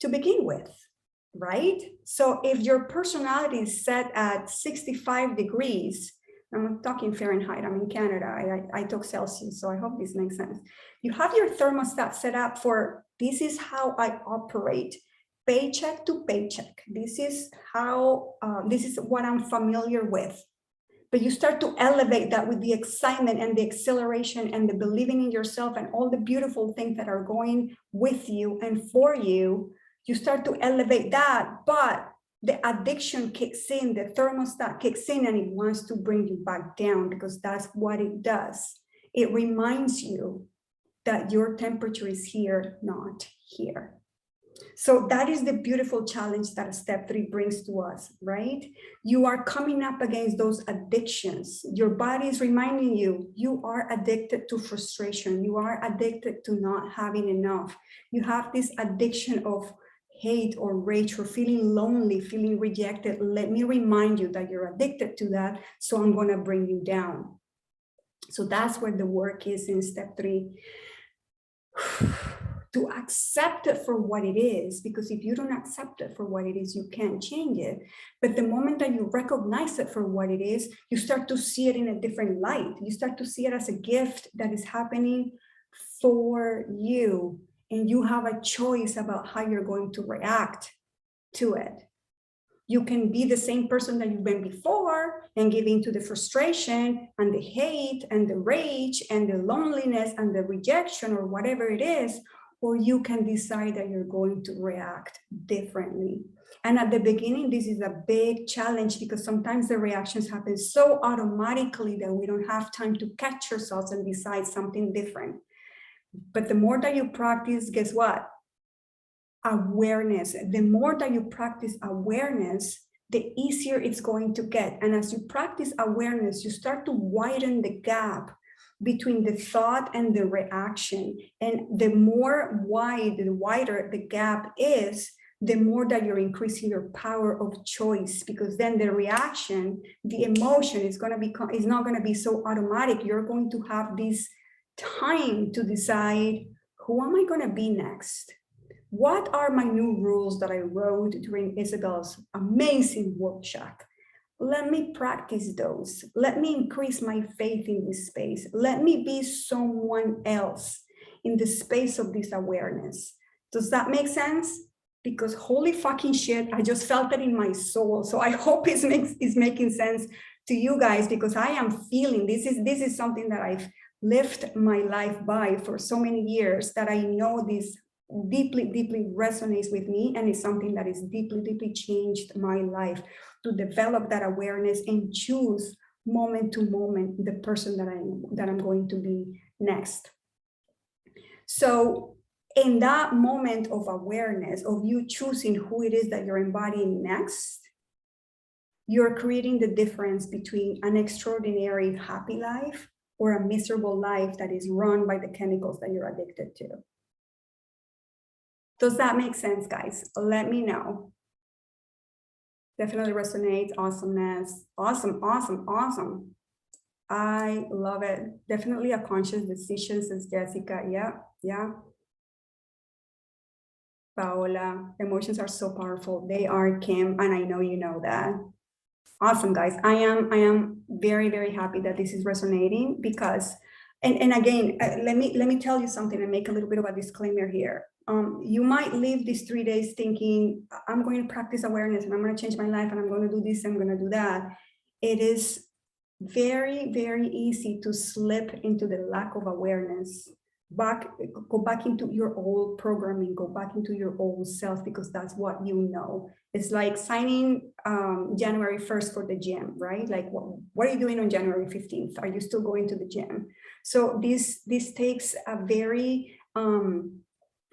begin with, right? So if your personality is set at 65 degrees, I'm talking Fahrenheit, I'm in Canada, I talk Celsius, so I hope this makes sense. You have your thermostat set up for, this is how I operate. Paycheck to paycheck. This is how, this is what I'm familiar with. but you start to elevate that with the excitement and the acceleration and the believing in yourself and all the beautiful things that are going with you and for you. You start to elevate that, but the addiction kicks in, the thermostat kicks in, and it wants to bring you back down, because that's what it does. It reminds you that your temperature is here, not here. So that is the beautiful challenge that step 3 brings to us, right? You are coming up against those addictions. Your body is reminding you, you are addicted to frustration. You are addicted to not having enough. You have this addiction of hate or rage or feeling lonely, feeling rejected. Let me remind you that you're addicted to that, so I'm going to bring you down. So that's where the work is in step 3. To accept it for what it is, because if you don't accept it for what it is, you can't change it. But the moment that you recognize it for what it is, you start to see it in a different light. You start to see it as a gift that is happening for you, and you have a choice about how you're going to react to it. You can be the same person that you've been before and give in to the frustration and the hate and the rage and the loneliness and the rejection or whatever it is, or you can decide that you're going to react differently. And at the beginning, this is a big challenge, because sometimes the reactions happen so automatically that we don't have time to catch ourselves and decide something different. But the more that you practice, guess what? Awareness. The more that you practice awareness, the easier it's going to get. And as you practice awareness, you start to widen the gap between the thought and the reaction. And the wider the gap is, the more that you're increasing your power of choice, because then the reaction, the emotion is not going to be so automatic. You're going to have this time to decide, who am I going to be next? What are my new rules that I wrote during Isabel's amazing workshop? Let me practice those. Let me increase my faith in this space. Let me be someone else in the space of this awareness. Does that make sense? Because holy fucking shit, I just felt it in my soul. So I hope it's making sense to you guys, because I am feeling this is something that I've lived my life by for so many years, that I know this deeply resonates with me, and it's something that is deeply changed my life, to develop that awareness and choose moment to moment the person that I'm going to be next. So in that moment of awareness, of you choosing who it is that you're embodying next, you're creating the difference between an extraordinary happy life or a miserable life that is run by the chemicals that you're addicted to. Does that make sense, guys? Let me know. Definitely resonates. Awesomeness. Awesome. I love it. Definitely a conscious decision, says Jessica. Yeah. Paola, emotions are so powerful. They are, Kim, and I know you know that. Awesome, guys. I am very happy that this is resonating, because, and again, let me tell you something and make a little bit of a disclaimer here. You might live these 3 days thinking, I'm going to practice awareness and I'm going to change my life and I'm going to do this, I'm going to do that. It is very easy to slip into the lack of awareness. Go back into your old programming, go back into your old self, because that's what you know. It's like signing January 1st for the gym, right? Like, what are you doing on January 15th? Are you still going to the gym? So this takes a very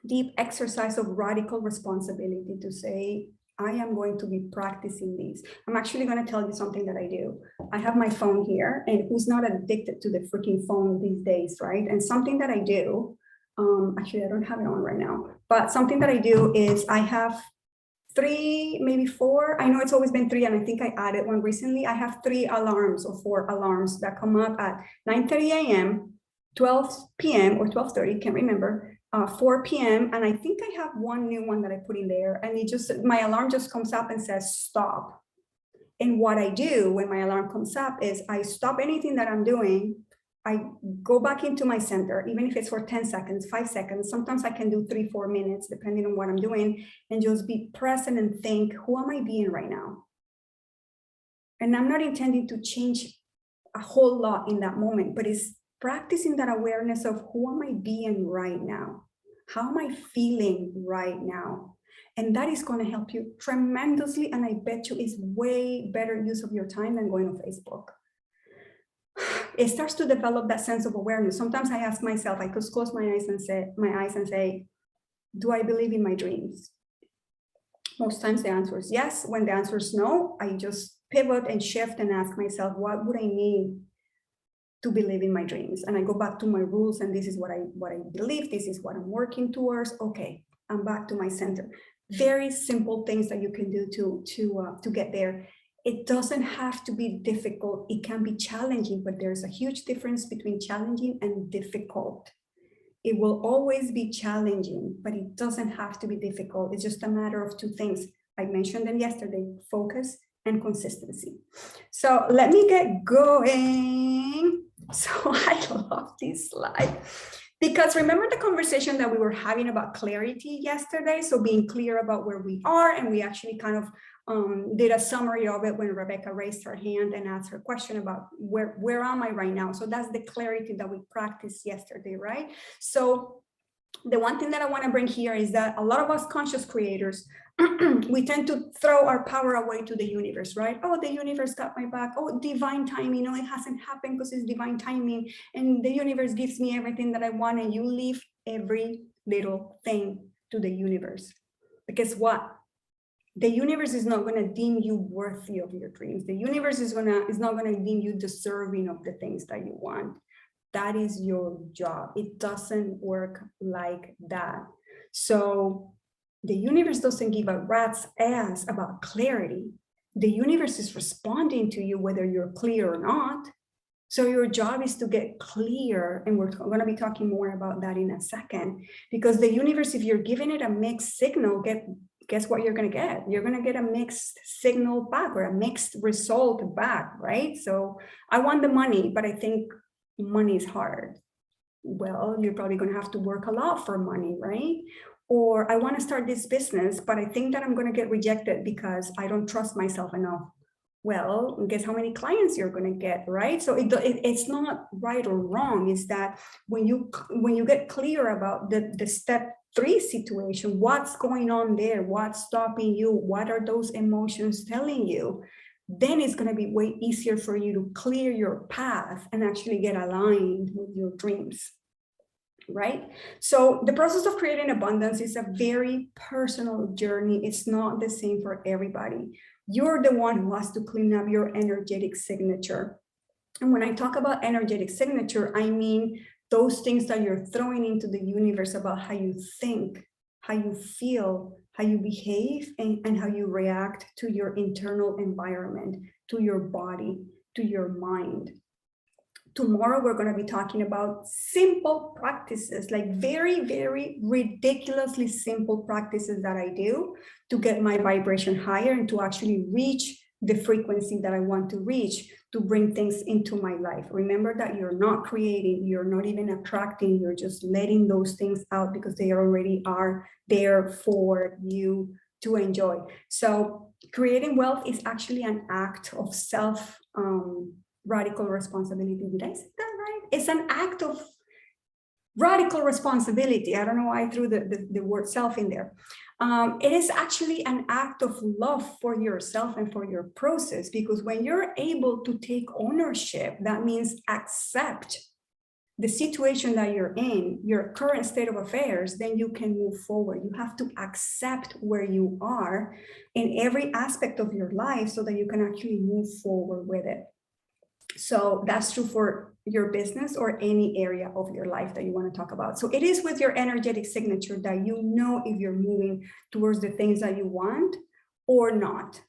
deep exercise of radical responsibility to say, I am going to be practicing these. I'm actually going to tell you something that I do. I have my phone here, and who's not addicted to the freaking phone these days, right? And something that I do, actually I don't have it on right now, but something that I do is I have 3, maybe 4. I know it's always been 3, and I think I added one recently. I have 3 alarms or 4 alarms that come up at 9:30 a.m., 12 p.m. or 12:30, can't remember. 4 p.m. and I think I have one new one that I put in there, and my alarm just comes up and says stop. And what I do when my alarm comes up is I stop anything that I'm doing. I go back into my center, even if it's for 10 seconds, 5 seconds. Sometimes I can do 3-4 minutes, depending on what I'm doing, and just be present and think, who am I being right now? And I'm not intending to change a whole lot in that moment, but it's practicing that awareness of who am I being right now? How am I feeling right now? And that is going to help you tremendously. And I bet you it's way better use of your time than going on Facebook. It starts to develop that sense of awareness. Sometimes I ask myself, I could close my eyes and say, do I believe in my dreams? Most times the answer is yes. When the answer is no, I just pivot and shift and ask myself, what would I need to believe in my dreams? And I go back to my rules, and this is what I believe, this is what I'm working towards. Okay, I'm back to my center. Very simple things that you can do to get there. It doesn't have to be difficult. It can be challenging, but there's a huge difference between challenging and difficult. It will always be challenging, but it doesn't have to be difficult. It's just a matter of two things. I mentioned them yesterday: focus and consistency. So let me get going. So I love this slide, because remember the conversation that we were having about clarity yesterday? So being clear about where we are, and we actually kind of did a summary of it when Rebecca raised her hand and asked her question about where am I right now? So that's the clarity that we practiced yesterday, right? So the one thing that I want to bring here is that a lot of us conscious creators, we tend to throw our power away to the universe, right? Oh, the universe got my back. Oh, divine timing. No, it hasn't happened because it's divine timing. And the universe gives me everything that I want. And you leave every little thing to the universe. But guess what? The universe is not going to deem you worthy of your dreams. The universe is not going to deem you deserving of the things that you want. That is your job. It doesn't work like that. So the universe doesn't give a rat's ass about clarity. The universe is responding to you whether you're clear or not. So your job is to get clear, and we're going to be talking more about that in a second, because the universe, if you're giving it a mixed signal, guess what you're going to get? You're going to get a mixed signal back, or a mixed result back, right? So I want the money, but I think money is hard. Well, you're probably going to have to work a lot for money, right? Or I want to start this business, but I think that I'm going to get rejected because I don't trust myself enough. Well, guess how many clients you're going to get, right? So it's not right or wrong. It's that when you get clear about the step 3 situation, what's going on there, what's stopping you, what are those emotions telling you, then it's going to be way easier for you to clear your path and actually get aligned with your dreams, right? So the process of creating abundance is a very personal journey. It's not the same for everybody. You're the one who has to clean up your energetic signature. And when I talk about energetic signature, I mean those things that you're throwing into the universe about how you think, how you feel, how you behave, and how you react to your internal environment, to your body, to your mind. Tomorrow, we're going to be talking about simple practices, like very, very ridiculously simple practices that I do to get my vibration higher and to actually reach the frequency that I want to reach, to bring things into my life. Remember that you're not creating, you're not even attracting, you're just letting those things out because they already are there for you to enjoy. So creating wealth is actually an act of self radical responsibility. Did I say that right? It's an act of radical responsibility. I don't know why I threw the word self in there. It is actually an act of love for yourself and for your process, because when you're able to take ownership, that means accept the situation that you're in, your current state of affairs, then you can move forward. You have to accept where you are in every aspect of your life so that you can actually move forward with it. So that's true for your business or any area of your life that you want to talk about. So it is with your energetic signature that you know if you're moving towards the things that you want or not.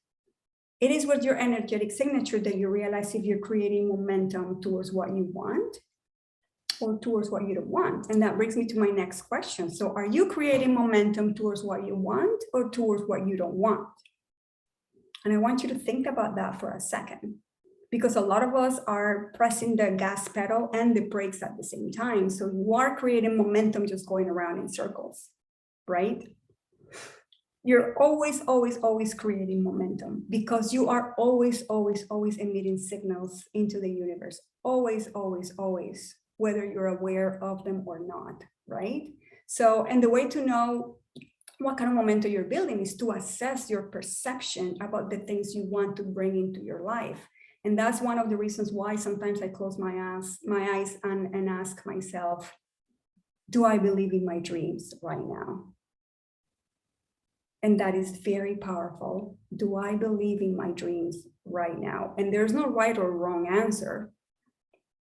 It is with your energetic signature that you realize if you're creating momentum towards what you want or towards what you don't want. And that brings me to my next question. So are you creating momentum towards what you want or towards what you don't want? And I want you to think about that for a second, because a lot of us are pressing the gas pedal and the brakes at the same time. So you are creating momentum just going around in circles, right? You're always, always, always creating momentum because you are always, always, always emitting signals into the universe. Always, always, always, whether you're aware of them or not, right? So, and the way to know what kind of momentum you're building is to assess your perception about the things you want to bring into your life. And that's one of the reasons why sometimes I close my eyes and ask myself, do I believe in my dreams right now? And that is very powerful. Do I believe in my dreams right now? And there's no right or wrong answer.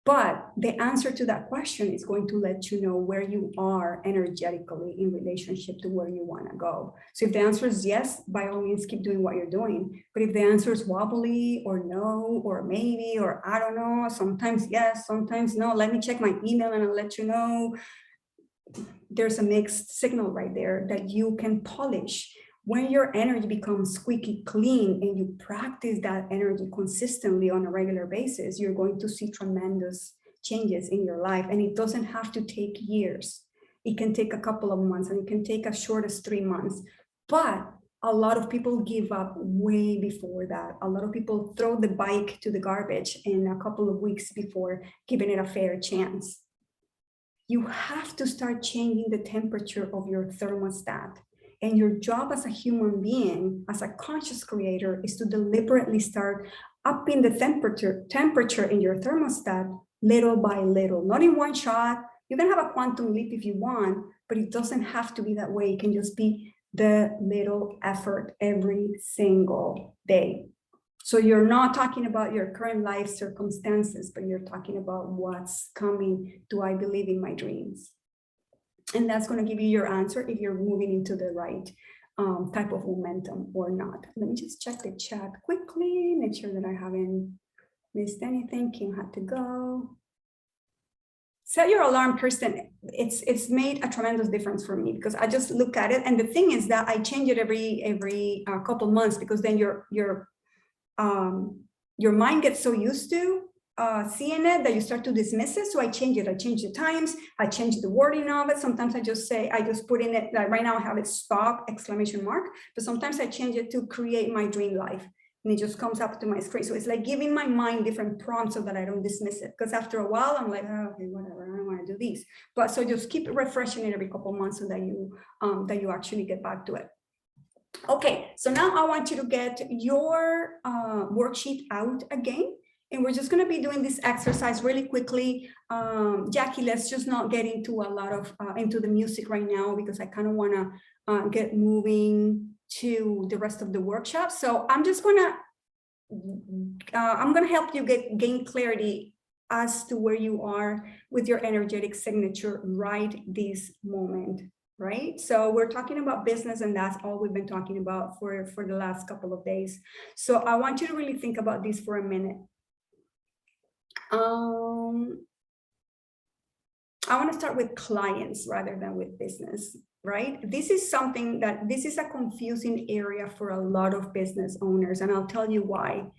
But the answer to that question is going to let you know where you are energetically in relationship to where you want to go. So if the answer is yes, by all means, keep doing what you're doing. But if the answer is wobbly or no, or maybe, or I don't know, sometimes yes, sometimes no, let me check my email and I'll let you know. There's a mixed signal right there that you can polish. When your energy becomes squeaky clean and you practice that energy consistently on a regular basis, you're going to see tremendous changes in your life. And it doesn't have to take years. It can take a couple of months and it can take as short as 3 months. But a lot of people give up way before that. A lot of people throw the bike to the garbage in a couple of weeks before giving it a fair chance. You have to start changing the temperature of your thermostat. And your job as a human being, as a conscious creator, is to deliberately start upping the temperature in your thermostat little by little, not in one shot. You can have a quantum leap if you want, but it doesn't have to be that way. It can just be the little effort every single day. So you're not talking about your current life circumstances, but you're talking about what's coming. Do I believe in my dreams? And that's going to give you your answer if you're moving into the right type of momentum or not. Let me just check the chat quickly, make sure that I haven't missed anything. Kim had to go. Set your alarm, Kirsten. It's made a tremendous difference for me because I just look at it. And the thing is that I change it every couple months because then your mind gets so used to seeing it that you start to dismiss it. So I change it. I change the times. I change the wording of it. Sometimes I just put in it, like right now I have it stop, exclamation mark, but sometimes I change it to create my dream life. And it just comes up to my screen. So it's like giving my mind different prompts so that I don't dismiss it. Because after a while, I'm like, oh, okay, whatever, I don't want to do these. But so just keep refreshing it every couple of months so that you actually get back to it. Okay, so now I want you to get your worksheet out again. And we're just going to be doing this exercise really quickly. Jackie, let's just not get into a lot of into the music right now because I kind of want to get moving to the rest of the workshop. So I'm just going to help you gain clarity as to where you are with your energetic signature right this moment. Right? So we're talking about business and that's all we've been talking about for the last couple of days. So I want you to really think about this for a minute. I want to start with clients rather than with business, right? This is a confusing area for a lot of business owners, and I'll tell you why.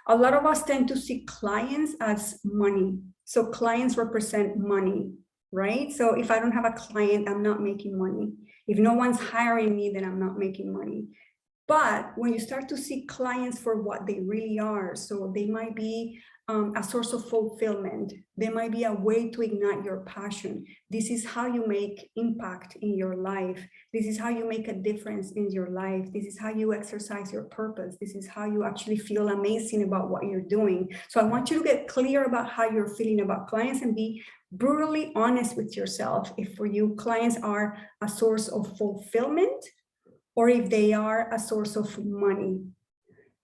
A lot of us tend to see clients as money. So clients represent money, right? So if I don't have a client, I'm not making money. If no one's hiring me, then I'm not making money. But when you start to see clients for what they really are, so they might be a source of fulfillment. They might be a way to ignite your passion. This is how you make impact in your life. This is how you make a difference in your life. This is how you exercise your purpose. This is how you actually feel amazing about what you're doing. So I want you to get clear about how you're feeling about clients and be brutally honest with yourself. If for you, clients are a source of fulfillment or if they are a source of money.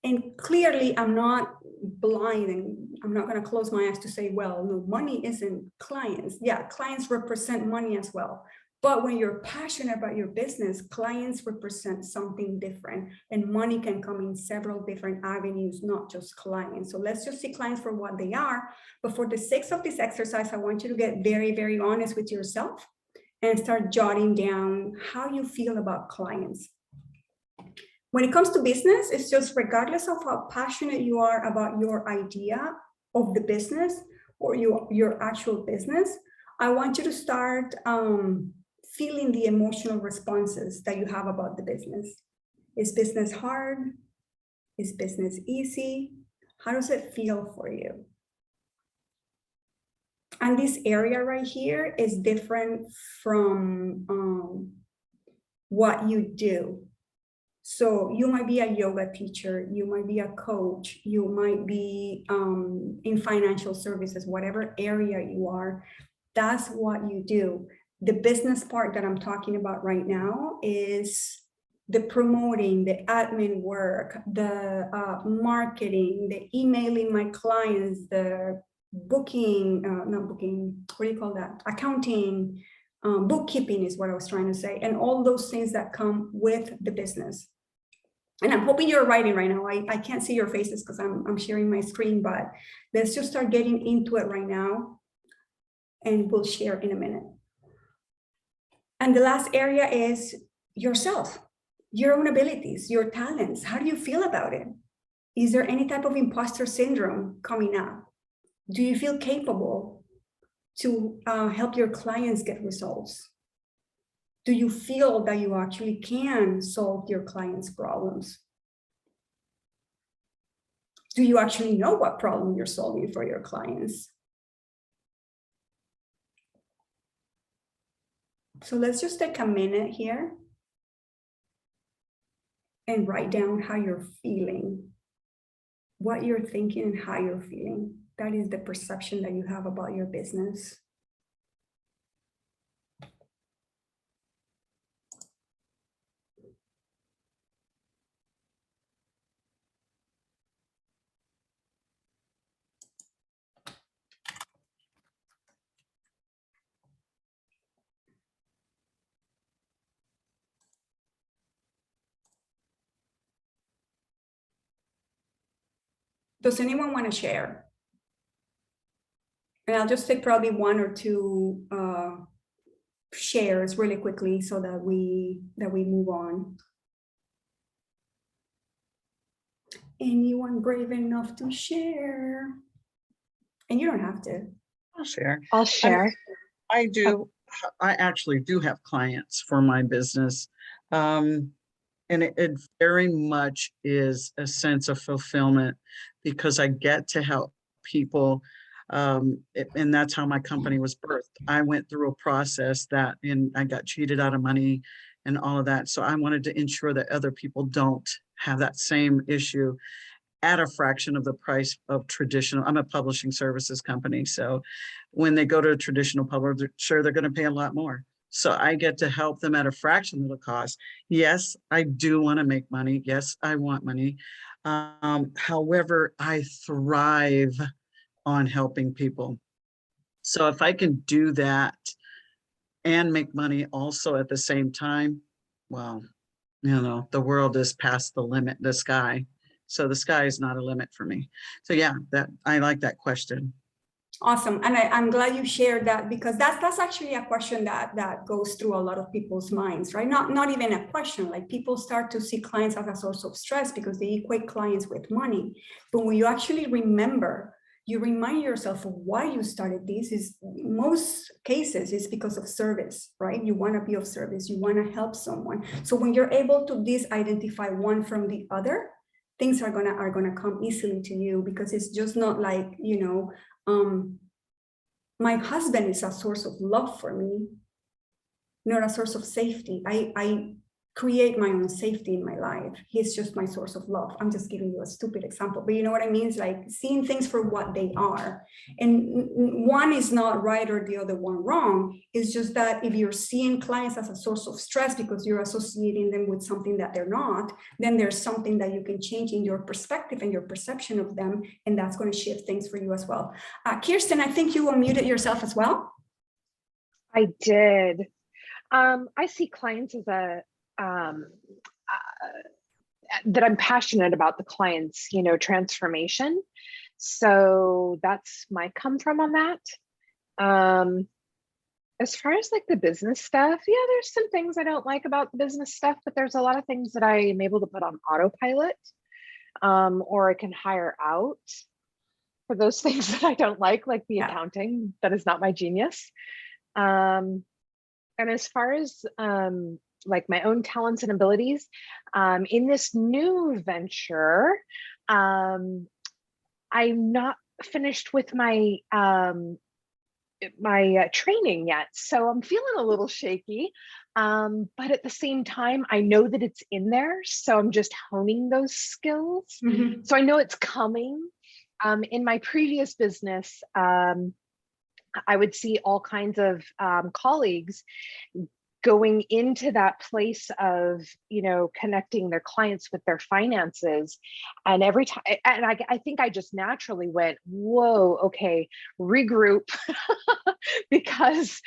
And clearly, I'm not blind and I'm not going to close my eyes to say, well, no, money isn't clients. Yeah, clients represent money as well. But when you're passionate about your business, clients represent something different and money can come in several different avenues, not just clients. So let's just see clients for what they are. But for the sake of this exercise, I want you to get very, very honest with yourself and start jotting down how you feel about clients. When it comes to business, it's just regardless of how passionate you are about your idea of the business or your actual business, I want you to start feeling the emotional responses that you have about the business. Is business hard? Is business easy? How does it feel for you? And this area right here is different from what you do. So you might be a yoga teacher, you might be a coach, you might be in financial services, whatever area you are, that's what you do. The business part that I'm talking about right now is the promoting, the admin work, the marketing, the emailing my clients, the booking, not booking, what do you call that? Accounting, bookkeeping is what I was trying to say, and all those things that come with the business. And I'm hoping you're writing right now. I can't see your faces because I'm sharing my screen, but let's just start getting into it right now, and we'll share in a minute. And the last area is yourself, your own abilities, your talents. How do you feel about it? Is there any type of imposter syndrome coming up? Do you feel capable to help your clients get results? Do you feel that you actually can solve your clients' problems? Do you actually know what problem you're solving for your clients? So let's just take a minute here and write down how you're feeling, what you're thinking and how you're feeling. That is the perception that you have about your business. Does anyone want to share? And I'll just take probably one or two shares really quickly so that we move on. Anyone brave enough to share? And you don't have to. I'll share. I'll share. I do. I actually do have clients for my business. And it very much is a sense of fulfillment because I get to help people. And that's how my company was birthed. I went through a process and I got cheated out of money and all of that. So I wanted to ensure that other people don't have that same issue at a fraction of the price of traditional. I'm a publishing services company. So when they go to a traditional publisher, they're going to pay a lot more. So I get to help them at a fraction of the cost. Yes, I do want to make money. Yes, I want money. However, I thrive on helping people. So if I can do that and make money also at the same time, well, the world is past the limit, the sky. So the sky is not a limit for me. So yeah, I like that question. Awesome. And I'm glad you shared that because that's actually a question that goes through a lot of people's minds, right? Not even a question, like people start to see clients as a source of stress because they equate clients with money. But when you actually remember, you remind yourself of why you started this is most cases is because of service, right? You want to be of service, you want to help someone. So when you're able to disidentify one from the other, things are gonna come easily to you because it's just not like, my husband is a source of love for me, not a source of safety. I create my own safety in my life. He's just my source of love. I'm just giving you a stupid example, but you know what I mean? It's like seeing things for what they are. And one is not right or the other one wrong. It's just that if you're seeing clients as a source of stress because you're associating them with something that they're not, then there's something that you can change in your perspective and your perception of them. And that's going to shift things for you as well. Kirsten, I think you unmuted yourself as well. I did. I see clients as that I'm passionate about the client's, transformation. So that's my come from on that. As far as like the business stuff, yeah, there's some things I don't like about the business stuff, but there's a lot of things that I am able to put on autopilot, or I can hire out for those things that I don't like the accounting. That is not my genius. And as far as like my own talents and abilities. In this new venture, I'm not finished with my training yet, so I'm feeling a little shaky. But at the same time, I know that it's in there, so I'm just honing those skills. Mhm. So I know it's coming. In my previous business, I would see all kinds of colleagues going into that place of, connecting their clients with their finances. And every time, and I think I just naturally went, whoa, okay, regroup, because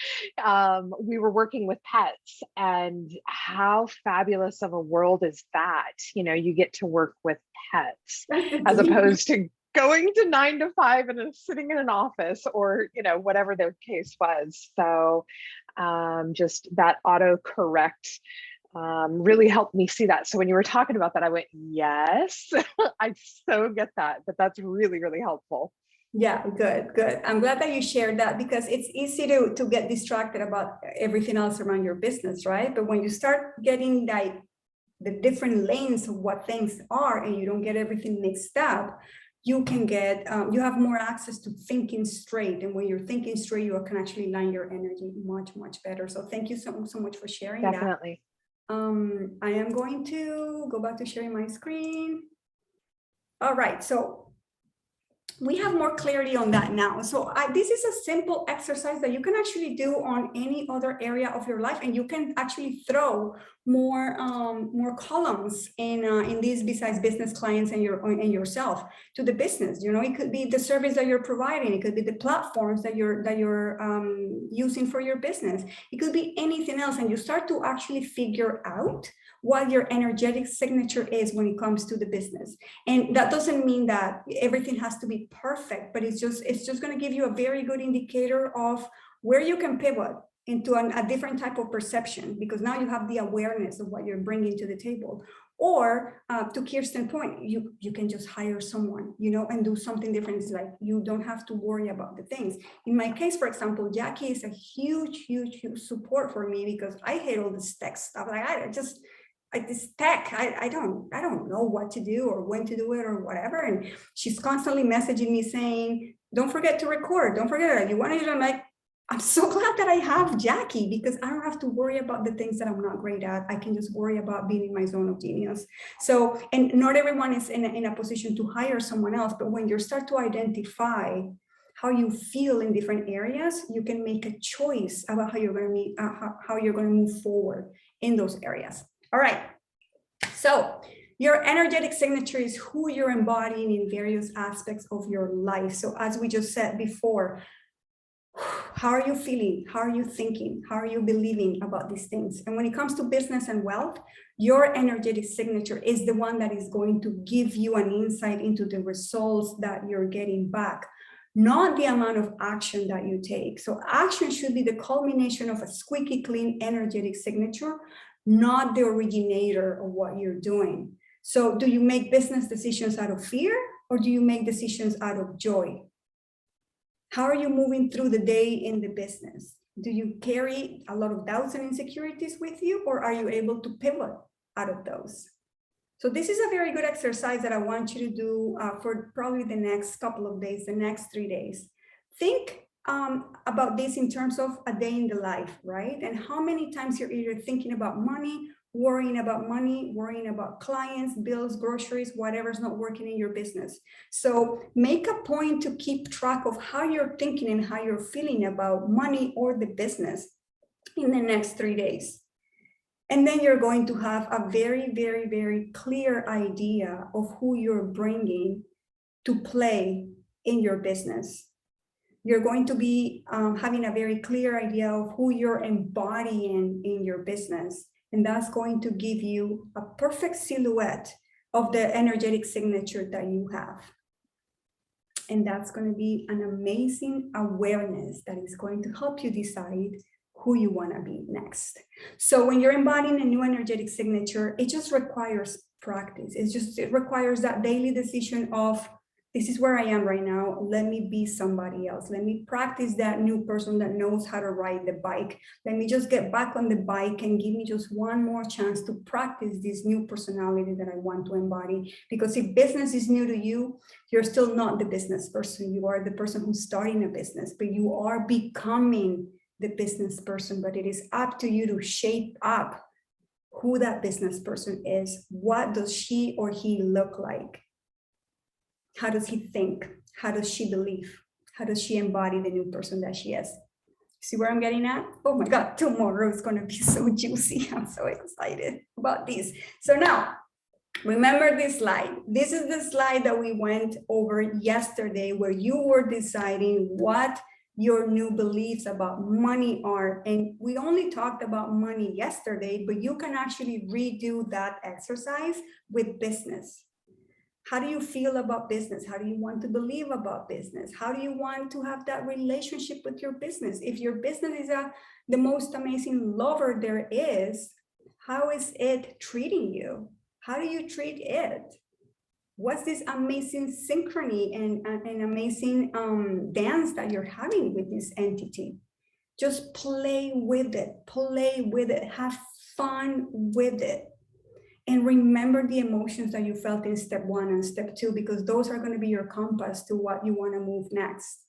we were working with pets, and how fabulous of a world is that? You get to work with pets as opposed to going to 9 to 5 and sitting in an office, or whatever their case was. So just that autocorrect really helped me see that. So when you were talking about that, I went, yes, I so get that, but that's really, really helpful. Yeah, good. I'm glad that you shared that, because it's easy to get distracted about everything else around your business, right? But when you start getting like the different lanes of what things are, and you don't get everything mixed up, you can get, you have more access to thinking straight. And when you're thinking straight, you can actually line your energy much better. So thank you so much for sharing that. Definitely. I am going to go back to sharing my screen. All right, so we have more clarity on that now. So this is a simple exercise that you can actually do on any other area of your life, and you can actually throw more columns in these besides business clients and yourself to the business. It could be the service that you're providing. It could be the platforms that you're using for your business. It could be anything else, and you start to actually figure out what your energetic signature is when it comes to the business. And that doesn't mean that everything has to be perfect, but it's just going to give you a very good indicator of where you can pivot into a different type of perception, because now you have the awareness of what you're bringing to the table. Or to Kirsten's point, you can just hire someone, and do something different. It's like you don't have to worry about the things. In my case, for example, Jackie is a huge support for me, because I hate all this tech stuff. Like this tech, I don't know what to do or when to do it or whatever. And she's constantly messaging me saying, don't forget to record. Don't forget that you want to do it. I'm like, I'm so glad that I have Jackie, because I don't have to worry about the things that I'm not great at. I can just worry about being in my zone of genius. So, and not everyone is in a position to hire someone else, but when you start to identify how you feel in different areas, you can make a choice about how you're going to move forward in those areas. All right, so your energetic signature is who you're embodying in various aspects of your life. So as we just said before, how are you feeling? How are you thinking? How are you believing about these things? And when it comes to business and wealth, your energetic signature is the one that is going to give you an insight into the results that you're getting back, not the amount of action that you take. So action should be the culmination of a squeaky clean energetic signature, not the originator of what you're doing. So do you make business decisions out of fear, or do you make decisions out of joy? How are you moving through the day in the business? Do you carry a lot of doubts and insecurities with you, or are you able to pivot out of those? So this is a very good exercise that I want you to do for probably the next couple of days, the next 3 days. Think about this in terms of a day in the life, right? And how many times you're either thinking about money, worrying about clients, bills, groceries, whatever's not working in your business. So make a point to keep track of how you're thinking and how you're feeling about money or the business in the next 3 days. And then you're going to have a very clear idea of who you're bringing to play in your business. You're going to be having a very clear idea of who you're embodying in your business. And that's going to give you a perfect silhouette of the energetic signature that you have. And that's going to be an amazing awareness that is going to help you decide who you want to be next. So when you're embodying a new energetic signature, it just requires practice. It requires that daily decision of this is where I am right now. Let me be somebody else. Let me practice that new person that knows how to ride the bike. Let me just get back on the bike and give me just one more chance to practice this new personality that I want to embody. Because if business is new to you, you're still not the business person. You are the person who's starting a business, but you are becoming the business person. But it is up to you to shape up who that business person is. What does she or he look like? How does he think? How does she believe? How does she embody the new person that she is? See where I'm getting at? Oh my God, tomorrow is going to be so juicy. I'm so excited about this. So now, remember this slide. This is the slide that we went over yesterday where you were deciding what your new beliefs about money are. And we only talked about money yesterday, but you can actually redo that exercise with business. How do you feel about business? How do you want to believe about business? How do you want to have that relationship with your business? If your business is the most amazing lover there is, how is it treating you? How do you treat it? What's this amazing synchrony and amazing dance that you're having with this entity? Just play with it, have fun with it. And remember the emotions that you felt in step 1 and step 2, because those are going to be your compass to what you want to move next.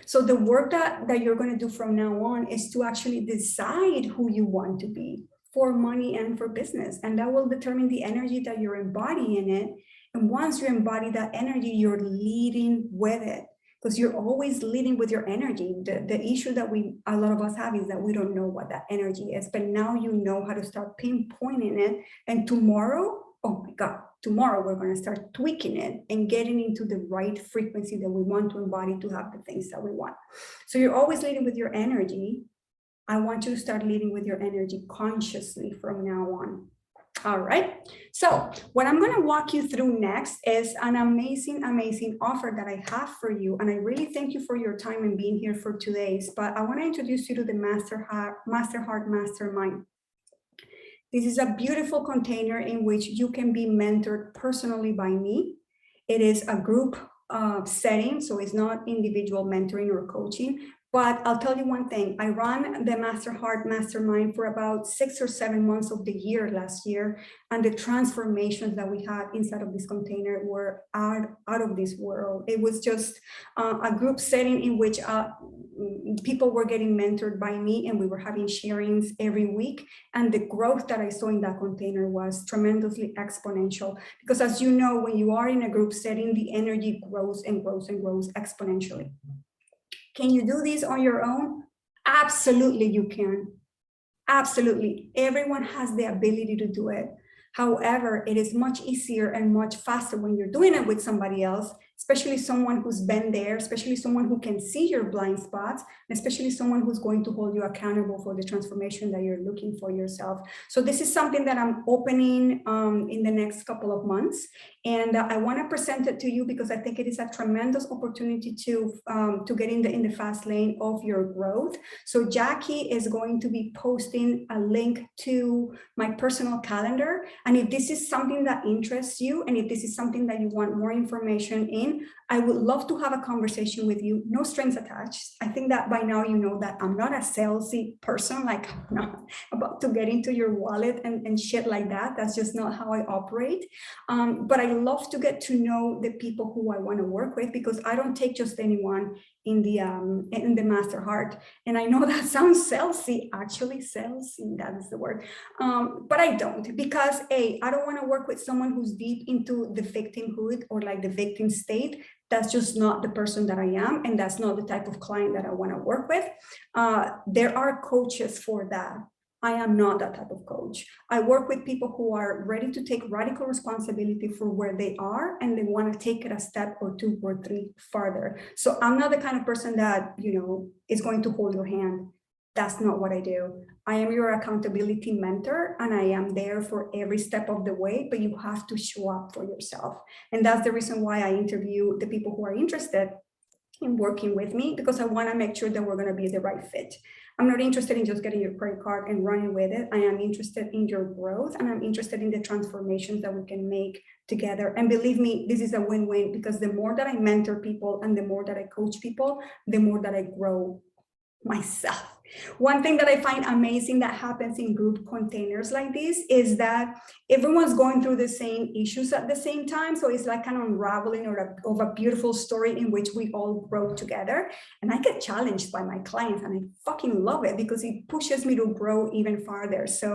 So the work that you're going to do from now on is to actually decide who you want to be for money and for business. And that will determine the energy that you're embodying in it. And once you embody that energy, you're leading with it. Because you're always leading with your energy. The issue that a lot of us have is that we don't know what that energy is, but now you know how to start pinpointing it. And tomorrow, oh my God, tomorrow we're going to start tweaking it and getting into the right frequency that we want to embody to have the things that we want. So you're always leading with your energy. I want you to start leading with your energy consciously from now on. All right. So what I'm going to walk you through next is an amazing, amazing offer that I have for you. And I really thank you for your time and being here for 2 days. But I want to introduce you to the Master Heart Mastermind. This is a beautiful container in which you can be mentored personally by me. It is a group setting, so it's not individual mentoring or coaching. But I'll tell you one thing, I ran the Master Heart Mastermind for about 6 or 7 months of the year last year. And the transformations that we had inside of this container were out of this world. It was just a group setting in which people were getting mentored by me, and we were having sharings every week. And the growth that I saw in that container was tremendously exponential. Because as you know, when you are in a group setting, the energy grows and grows and grows exponentially. Can you do this on your own? Absolutely, you can. Absolutely. Everyone has the ability to do it. However, it is much easier and much faster when you're doing it with somebody else, especially someone who's been there, especially someone who can see your blind spots, and especially someone who's going to hold you accountable for the transformation that you're looking for yourself. So this is something that I'm opening in the next couple of months. And I want to present it to you because I think it is a tremendous opportunity to get in the fast lane of your growth. So Jackie is going to be posting a link to my personal calendar. And if this is something that interests you, and if this is something that you want more information in, I would love to have a conversation with you, no strings attached. I think that by now you know that I'm not a salesy person, like I'm not about to get into your wallet and shit like that. That's just not how I operate. But I love to get to know the people who I want to work with, because I don't take just anyone in the Master Heart. And I know that sounds salesy, actually salesy, that is the word. But I don't, because I don't want to work with someone who's deep into the victimhood or like the victim state. That's just not the person that I am. And that's not the type of client that I want to work with. There are coaches for that. I am not that type of coach. I work with people who are ready to take radical responsibility for where they are, and they want to take it a step or 2 or 3 farther. So I'm not the kind of person that, is going to hold your hand. That's not what I do. I am your accountability mentor, and I am there for every step of the way, but you have to show up for yourself. And that's the reason why I interview the people who are interested in working with me because I want to make sure that we're going to be the right fit. I'm not interested in just getting your credit card and running with it. I am interested in your growth, and I'm interested in the transformations that we can make together. And believe me, this is a win-win, because the more that I mentor people and the more that I coach people, the more that I grow myself. One thing that I find amazing that happens in group containers like this is that everyone's going through the same issues at the same time. So it's like an unraveling of a beautiful story in which we all grow together. And I get challenged by my clients, and I fucking love it because it pushes me to grow even farther. So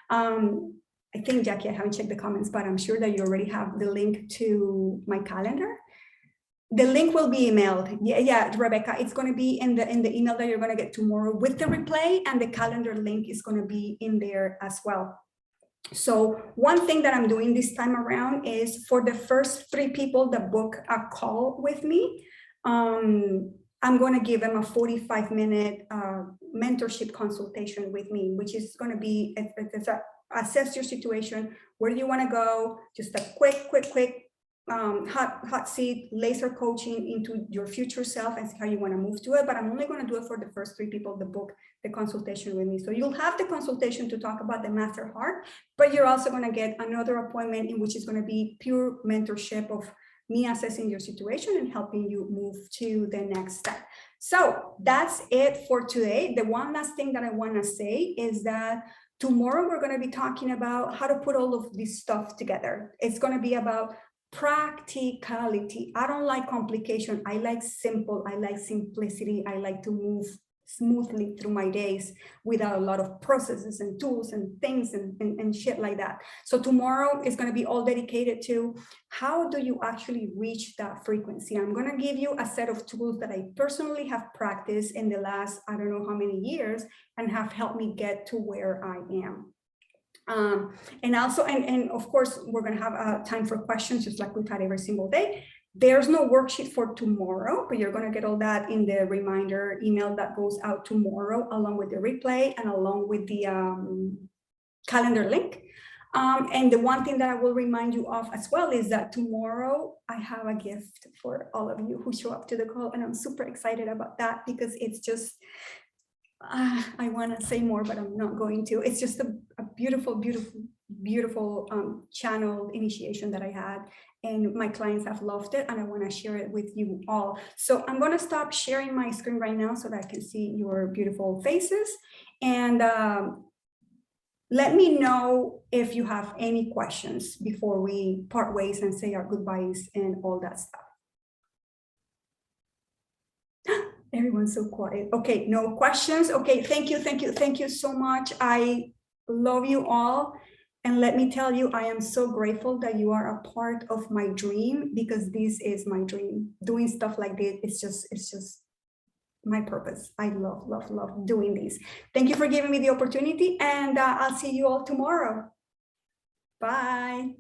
I think, Jackie, I haven't checked the comments, but I'm sure that you already have the link to my calendar. The link will be emailed. Yeah, Rebecca, it's going to be in the email that you're going to get tomorrow with the replay, and the calendar link is going to be in there as well. So one thing that I'm doing this time around is for the first 3 people that book a call with me, I'm going to give them a 45-minute mentorship consultation with me, which is going to be assess your situation. Where do you want to go? Just a quick hot seat laser coaching into your future self and see how you want to move to it. But I'm only going to do it for the first 3 people that book the consultation with me. So you'll have the consultation to talk about the master heart, but you're also going to get another appointment in which is going to be pure mentorship of me assessing your situation and helping you move to the next step. So that's it for today. The one last thing that I want to say is that tomorrow we're going to be talking about how to put all of this stuff together. It's going to be about practicality. I don't like complication. I like simple. I like simplicity. I like to move smoothly through my days without a lot of processes and tools and things and shit like that. So tomorrow is going to be all dedicated to how do you actually reach that frequency. I'm going to give you a set of tools that I personally have practiced in the last, I don't know how many years, and have helped me get to where I am. And also, and of course, we're going to have time for questions, just like we've had every single day. There's no worksheet for tomorrow, but you're going to get all that in the reminder email that goes out tomorrow, along with the replay and along with the calendar link. And the one thing that I will remind you of as well is that tomorrow I have a gift for all of you who show up to the call. And I'm super excited about that because it's just, I want to say more, but I'm not going to. It's just a beautiful, beautiful, beautiful channel initiation that I had, and my clients have loved it, and I want to share it with you all. So I'm going to stop sharing my screen right now so that I can see your beautiful faces, and let me know if you have any questions before we part ways and say our goodbyes and all that stuff. Everyone's so quiet. Okay, no questions. Okay, thank you so much. I love you all. And let me tell you, I am so grateful that you are a part of my dream, because this is my dream. Doing stuff like this, it's just my purpose. I love doing this. Thank you for giving me the opportunity, and I'll see you all tomorrow. Bye.